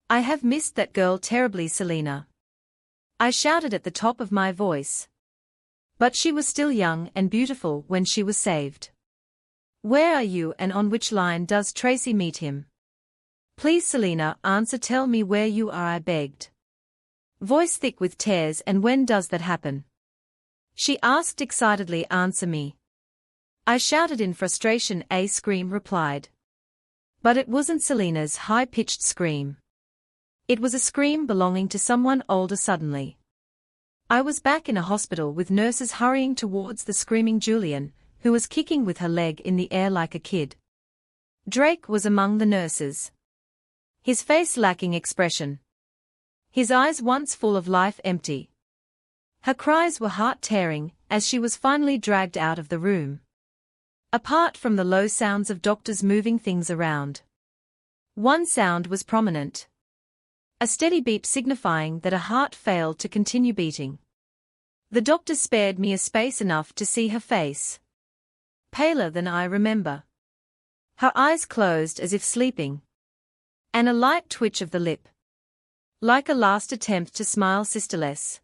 I have missed that girl terribly, Selena. I shouted at the top of my voice. But she was still young and beautiful when she was saved. Where are you and on which line does Tracy meet him? Please Selena, answer, tell me where you are, I begged. Voice thick with tears. And when does that happen? She asked excitedly. Answer me. I shouted in frustration. A scream replied. But it wasn't Selena's high-pitched scream. It was a scream belonging to someone older. Suddenly, I was back in a hospital with nurses hurrying towards the screaming Julian, who was kicking with her leg in the air like a kid. Drake was among the nurses. His face lacking expression. His eyes once full of life empty. Her cries were heart-tearing as she was finally dragged out of the room. Apart from the low sounds of doctors moving things around, one sound was prominent. A steady beep signifying that a heart failed to continue beating. The doctor spared me a space enough to see her face. paler than I remember. Her eyes closed as if sleeping. And a light twitch of the lip. Like a last attempt to smile sisterless.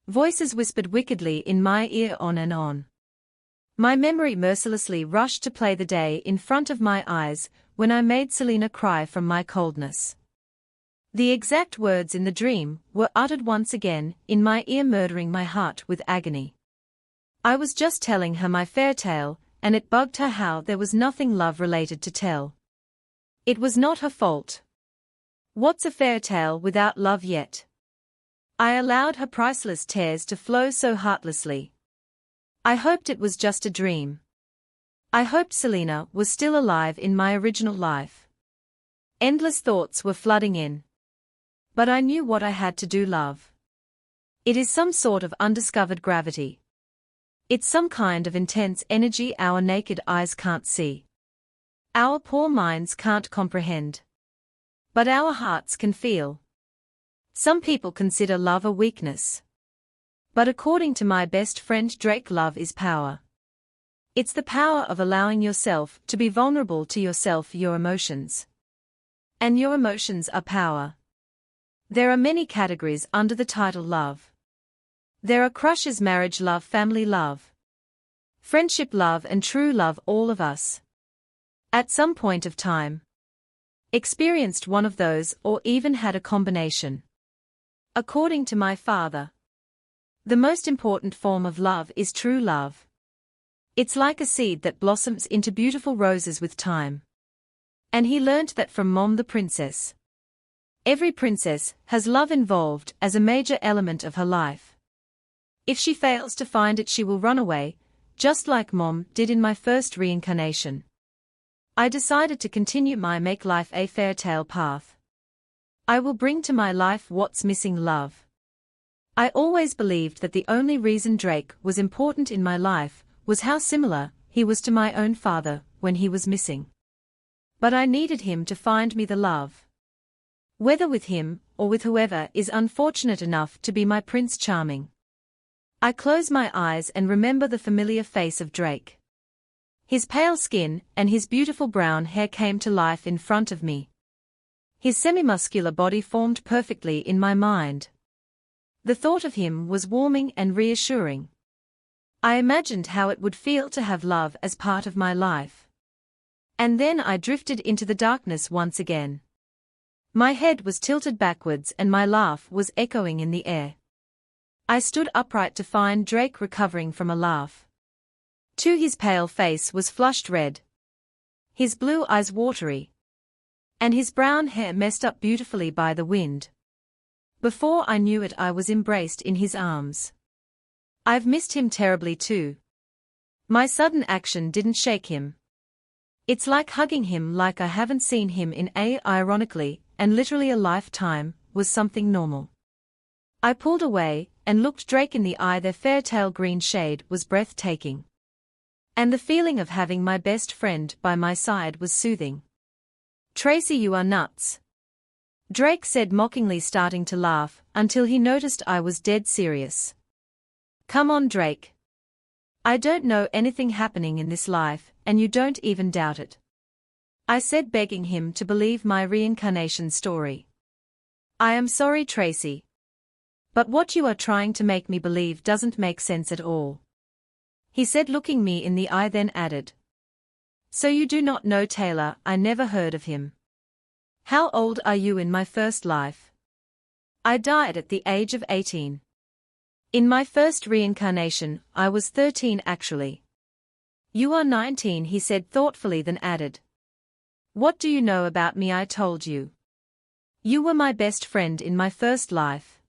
Voices whispered wickedly in my ear on and on. My memory mercilessly rushed to play the day in front of my eyes when I made Selena cry from my coldness. The exact words in the dream were uttered once again in my ear, murdering my heart with agony. I was just telling her my fairytale, and it bugged her how there was nothing love-related to tell. It was not her fault. What's a fairytale without love yet? I allowed her priceless tears to flow so heartlessly. I hoped it was just a dream. I hoped Selena was still alive in my original life. Endless thoughts were flooding in. But I knew what I had to do, love. It is some sort of undiscovered gravity. It's some kind of intense energy our naked eyes can't see. Our poor minds can't comprehend. But our hearts can feel. Some people consider love a weakness. But according to my best friend Drake, love is power. It's the power of allowing yourself to be vulnerable to yourself, your emotions. And your emotions are power. There are many categories under the title love. There are crushes, marriage love, family love, friendship love, and true love. All of us, at some point of time, experienced one of those or even had a combination. According to my father, the most important form of love is true love. It's like a seed that blossoms into beautiful roses with time. And he learnt that from Mom the princess. Every princess has love involved as a major element of her life. If she fails to find it, she will run away, just like Mom did in my first reincarnation. I decided to continue my make life a fairytale path. I will bring to my life what's missing, love. I always believed that the only reason Drake was important in my life was how similar he was to my own father when he was missing. But I needed him to find me the love. Whether with him or with whoever is unfortunate enough to be my Prince Charming. I close my eyes and remember the familiar face of Drake. His pale skin and his beautiful brown hair came to life in front of me. His semi-muscular body formed perfectly in my mind. The thought of him was warming and reassuring. I imagined how it would feel to have love as part of my life. And then I drifted into the darkness once again. My head was tilted backwards and my laugh was echoing in the air. I stood upright to find Drake recovering from a laugh. Too, his pale face was flushed red. His blue eyes watery. And his brown hair messed up beautifully by the wind. Before I knew it, I was embraced in his arms. I've missed him terribly too. My sudden action didn't shake him. It's like hugging him like I haven't seen him in ironically, and literally a lifetime, was something normal. I pulled away and looked Drake in the eye. Their fairytale green shade was breathtaking. And the feeling of having my best friend by my side was soothing. Tracy, you are nuts, Drake said mockingly, starting to laugh until he noticed I was dead serious. Come on, Drake. I don't know anything happening in this life, and you don't even doubt it, I said, begging him to believe my reincarnation story. I am sorry, Tracy. But what you are trying to make me believe doesn't make sense at all, he said, looking me in the eye, then added. So you do not know Taylor? I never heard of him. How old are you? In my first life, I died at the age of 18. In my first reincarnation, I was 13 actually. You are 19, he said thoughtfully, then added. What do you know about me? I told you. You were my best friend in my first life.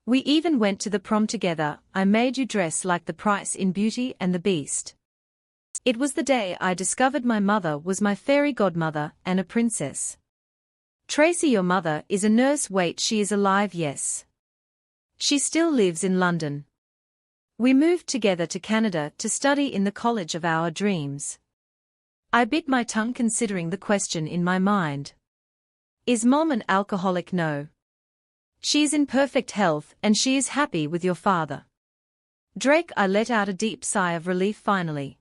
We even went to the prom together. I made you dress like the Prince in Beauty and the Beast. It was the day I discovered my mother was my fairy godmother and a princess. Tracy, your mother is a nurse. Wait, she is alive? Yes. She still lives in London. We moved together to Canada to study in the college of our dreams. I bit my tongue considering the question in my mind. Is Mom an alcoholic? No. She is in perfect health and she is happy with your father. Drake, I let out a deep sigh of relief finally.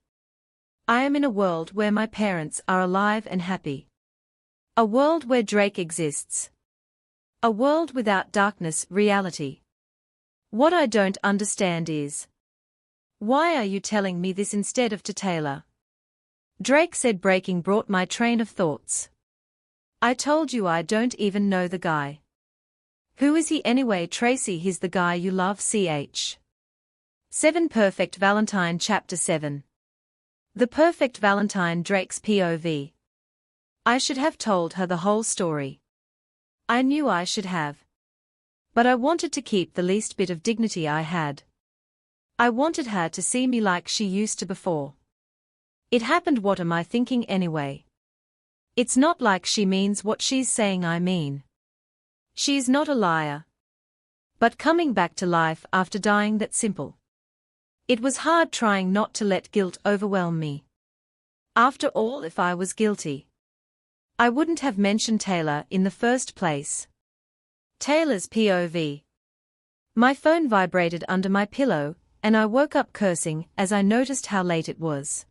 I am in a world where my parents are alive and happy. A world where Drake exists. A world without darkness, reality. What I don't understand is, why are you telling me this instead of to Taylor? Drake said, breaking brought my train of thoughts. I told you I don't even know the guy. Who is he anyway? Tracy, he's the guy you love. Ch. 7 Perfect Valentine Chapter 7. The Perfect Valentine, Drake's POV. I should have told her the whole story. I knew I should have. But I wanted to keep the least bit of dignity I had. I wanted her to see me like she used to before. It happened. What am I thinking anyway? It's not like she means what she's saying I mean. She's not a liar. But coming back to life after dying, that simple. It was hard trying not to let guilt overwhelm me. After all, if I was guilty, I wouldn't have mentioned Taylor in the first place. Taylor's POV. My phone vibrated under my pillow, and I woke up cursing as I noticed how late it was.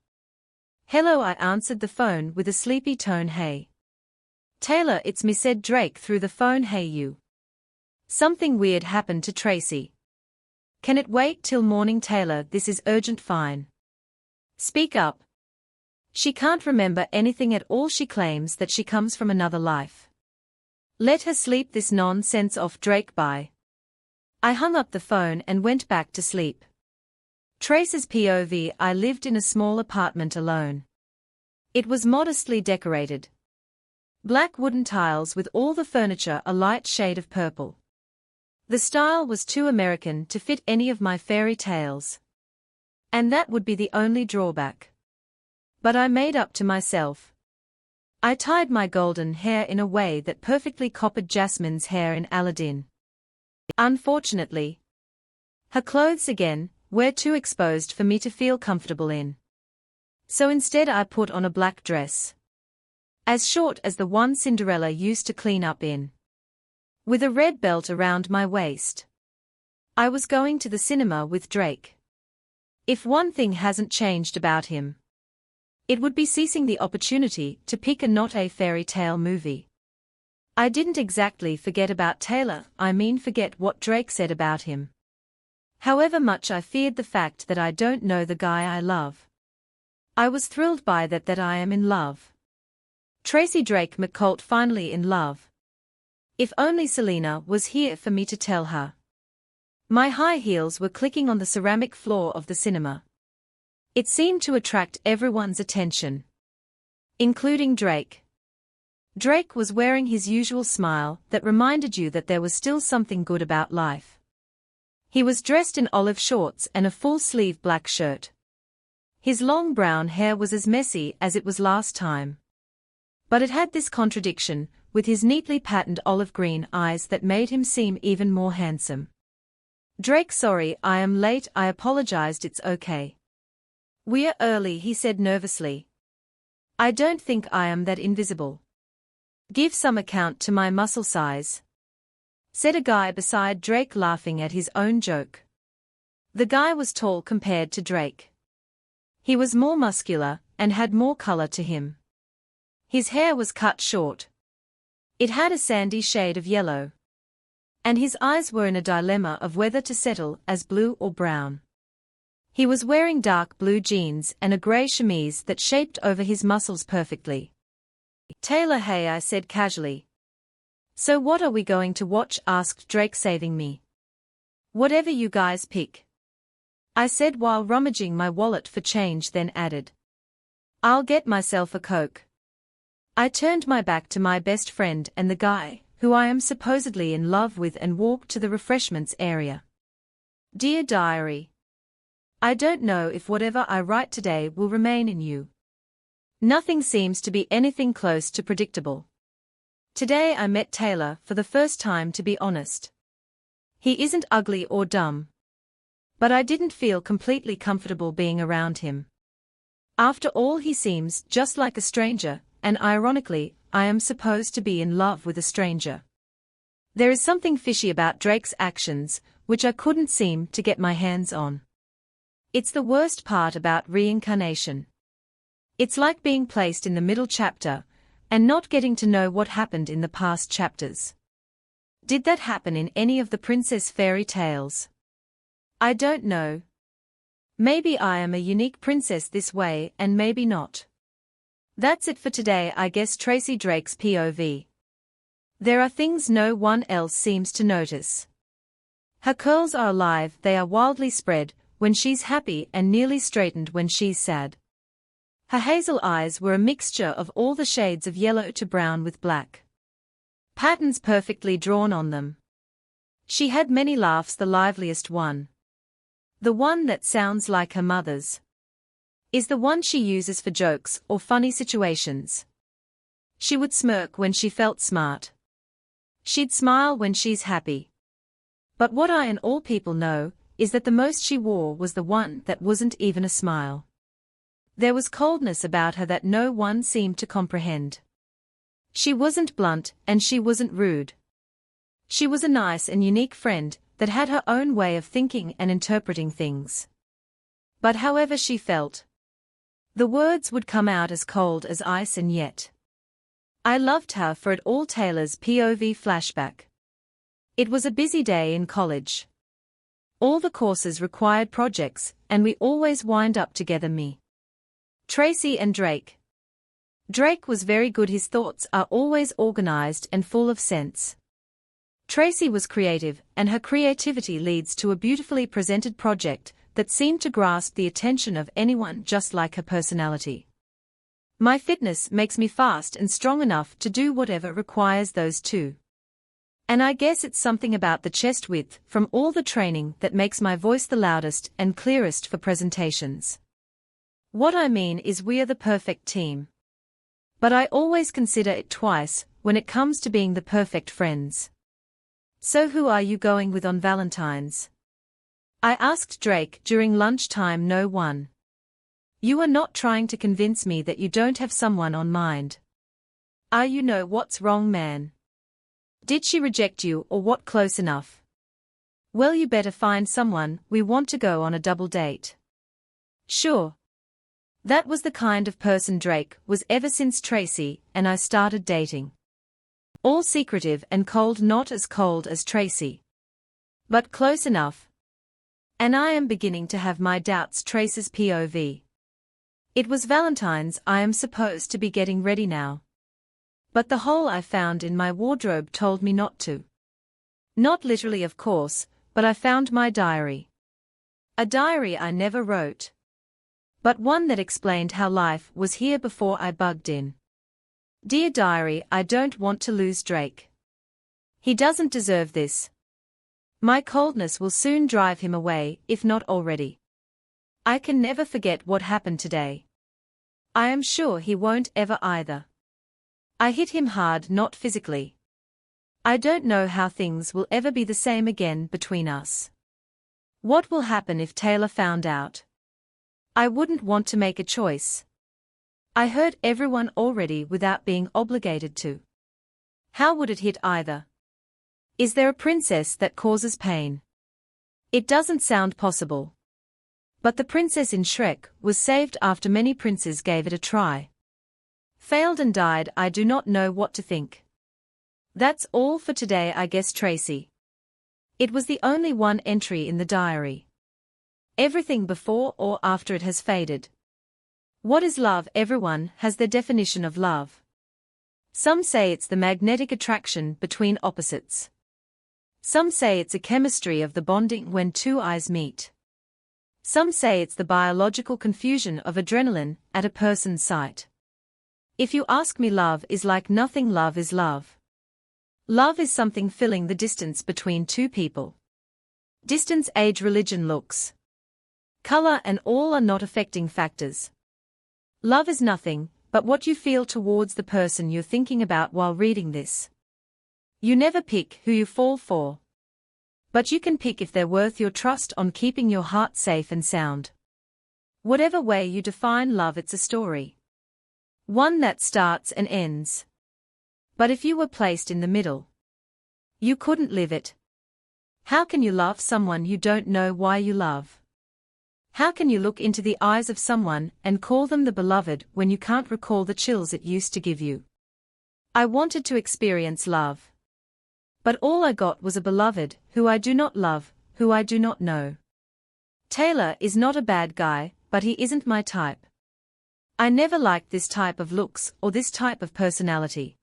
Hello, I answered the phone with a sleepy tone. Hey. Taylor, it's me, said Drake through the phone. Hey you. Something weird happened to Tracy. Can it wait till morning? Taylor, this is urgent. Fine. Speak up. She can't remember anything at all. She claims that she comes from another life. Let her sleep this nonsense off. Drake, bye. I hung up the phone and went back to sleep. Trace's POV. I lived in a small apartment alone. It was modestly decorated. Black wooden tiles with all the furniture a light shade of purple. The style was too American to fit any of my fairy tales. And that would be the only drawback. But I made up to myself. I tied my golden hair in a way that perfectly copied Jasmine's hair in Aladdin. Unfortunately, her clothes again were too exposed for me to feel comfortable in. So instead I put on a black dress, as short as the one Cinderella used to clean up in, with a red belt around my waist. I was going to the cinema with Drake. If one thing hasn't changed about him, it would be seizing the opportunity to pick a not a fairy tale movie. I didn't exactly forget about Taylor, I mean forget what Drake said about him. However much I feared the fact that I don't know the guy I love, I was thrilled by that I am in love. Tracy Drake McColt finally in love. If only Selena was here for me to tell her. My high heels were clicking on the ceramic floor of the cinema. It seemed to attract everyone's attention, including Drake. Drake was wearing his usual smile that reminded you that there was still something good about life. He was dressed in olive shorts and a full-sleeve black shirt. His long brown hair was as messy as it was last time. But it had this contradiction, with his neatly patterned olive green eyes that made him seem even more handsome. Drake, sorry, I am late. I apologized. It's okay. We're early, he said nervously. I don't think I am that invisible. Give some account to my muscle size, said a guy beside Drake, laughing at his own joke. The guy was tall compared to Drake. He was more muscular and had more color to him. His hair was cut short. It had a sandy shade of yellow. And his eyes were in a dilemma of whether to settle as blue or brown. He was wearing dark blue jeans and a gray chemise that shaped over his muscles perfectly. Taylor, hey, I said casually. So what are we going to watch? Asked Drake, saving me. Whatever you guys pick, I said while rummaging my wallet for change, then added, I'll get myself a Coke. I turned my back to my best friend and the guy who I am supposedly in love with and walked to the refreshments area. Dear Diary, I don't know if whatever I write today will remain in you. Nothing seems to be anything close to predictable. Today I met Taylor for the first time, to be honest. He isn't ugly or dumb. But I didn't feel completely comfortable being around him. After all, he seems just like a stranger, and ironically, I am supposed to be in love with a stranger. There is something fishy about Drake's actions, which I couldn't seem to get my hands on. It's the worst part about reincarnation. It's like being placed in the middle chapter, and not getting to know what happened in the past chapters. Did that happen in any of the princess fairy tales? I don't know. Maybe I am a unique princess this way and maybe not. That's it for today, I guess. Tracy Drake's POV. There are things no one else seems to notice. Her curls are alive, they are wildly spread, when she's happy and nearly straightened when she's sad. Her hazel eyes were a mixture of all the shades of yellow to brown with black patterns perfectly drawn on them. She had many laughs, the liveliest one, the one that sounds like her mother's, is the one she uses for jokes or funny situations. She would smirk when she felt smart. She'd smile when she's happy. But what I and all people know is that the most she wore was the one that wasn't even a smile. There was coldness about her that no one seemed to comprehend. She wasn't blunt and she wasn't rude. She was a nice and unique friend that had her own way of thinking and interpreting things. But however she felt, the words would come out as cold as ice, and yet I loved her for it all. Taylor's POV flashback. It was a busy day in college. All the courses required projects, and we always wind up together, me, Tracy and Drake. Drake was very good, his thoughts are always organized and full of sense. Tracy was creative, and her creativity leads to a beautifully presented project that seemed to grasp the attention of anyone, just like her personality. My fitness makes me fast and strong enough to do whatever requires those two. And I guess it's something about the chest width from all the training that makes my voice the loudest and clearest for presentations. What I mean is we are the perfect team. But I always consider it twice when it comes to being the perfect friends. So who are you going with on Valentine's? I asked Drake during lunchtime. No one. You are not trying to convince me that you don't have someone on mind. Are you? Know what's wrong, man? Did she reject you or what? Close enough. Well, you better find someone. We want to go on a double date. Sure. That was the kind of person Drake was ever since Tracy and I started dating. All secretive and cold, not as cold as Tracy, but close enough. And I am beginning to have my doubts. Tracy's POV. It was Valentine's. I am supposed to be getting ready now. But the hole I found in my wardrobe told me not to. Not literally, of course, but I found my diary. A diary I never wrote, but one that explained how life was here before I bugged in. Dear diary, I don't want to lose Drake. He doesn't deserve this. My coldness will soon drive him away, if not already. I can never forget what happened today. I am sure he won't ever either. I hit him hard, not physically. I don't know how things will ever be the same again between us. What will happen if Taylor found out? I wouldn't want to make a choice. I hurt everyone already without being obligated to. How would it hit either? Is there a princess that causes pain? It doesn't sound possible. But the princess in Shrek was saved after many princes gave it a try. Failed and died. I do not know what to think. That's all for today, I guess. Tracy. It was the only one entry in the diary. Everything before or after it has faded. What is love? Everyone has their definition of love. Some say it's the magnetic attraction between opposites. Some say it's a chemistry of the bonding when two eyes meet. Some say it's the biological confusion of adrenaline at a person's sight. If you ask me, love is like nothing. Love is love. Love is something filling the distance between two people. Distance, age, religion, looks, color, and all are not affecting factors. Love is nothing but what you feel towards the person you're thinking about while reading this. You never pick who you fall for, but you can pick if they're worth your trust on keeping your heart safe and sound. Whatever way you define love, it's a story. One that starts and ends. But if you were placed in the middle, you couldn't live it. How can you love someone you don't know why you love? How can you look into the eyes of someone and call them the beloved when you can't recall the chills it used to give you? I wanted to experience love. But all I got was a beloved, who I do not love, who I do not know. Taylor is not a bad guy, but he isn't my type. I never liked this type of looks or this type of personality.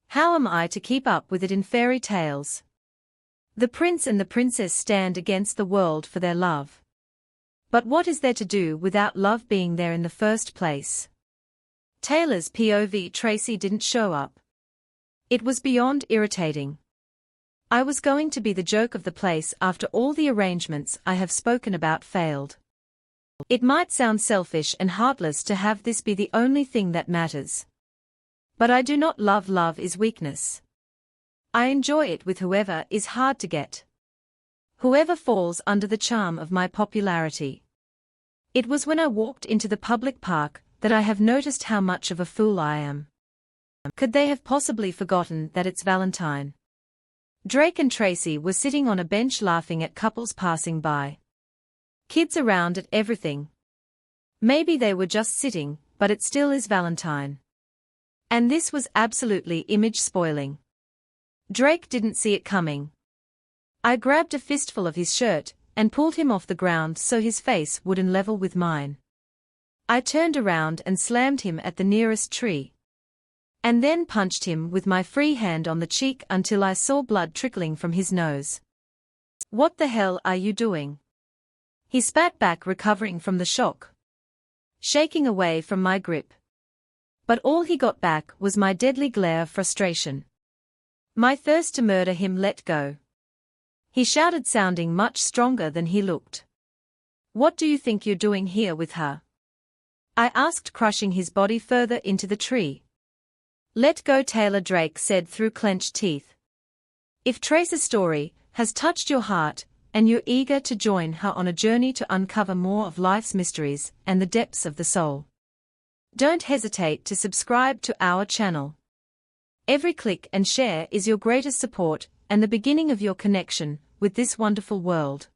How am I to keep up with it in fairy tales? The prince and the princess stand against the world for their love. But what is there to do without love being there in the first place? Taylor's POV Tracy didn't show up. It was beyond irritating. I was going to be the joke of the place after all the arrangements I have spoken about failed. It might sound selfish and heartless to have this be the only thing that matters. But I do not love love is weakness. I enjoy it with whoever is hard to get. Whoever falls under the charm of my popularity. It was when I walked into the public park that I have noticed how much of a fool I am. Could they have possibly forgotten that it's Valentine? Drake and Tracy were sitting on a bench laughing at couples passing by. Kids around at everything. Maybe they were just sitting, but it still is Valentine. And this was absolutely image spoiling. Drake didn't see it coming. I grabbed a fistful of his shirt and pulled him off the ground so his face wouldn't level with mine. I turned around and slammed him at the nearest tree. And then punched him with my free hand on the cheek until I saw blood trickling from his nose. What the hell are you doing? He spat back, recovering from the shock, shaking away from my grip. But all he got back was my deadly glare of frustration. My thirst to murder him let go. He shouted, sounding much stronger than he looked. What do you think you're doing here with her? I asked, crushing his body further into the tree. Let go, Taylor, Drake said through clenched teeth. If Trace's story has touched your heart, and you're eager to join her on a journey to uncover more of life's mysteries and the depths of the soul, don't hesitate to subscribe to our channel. Every click and share is your greatest support and the beginning of your connection with this wonderful world.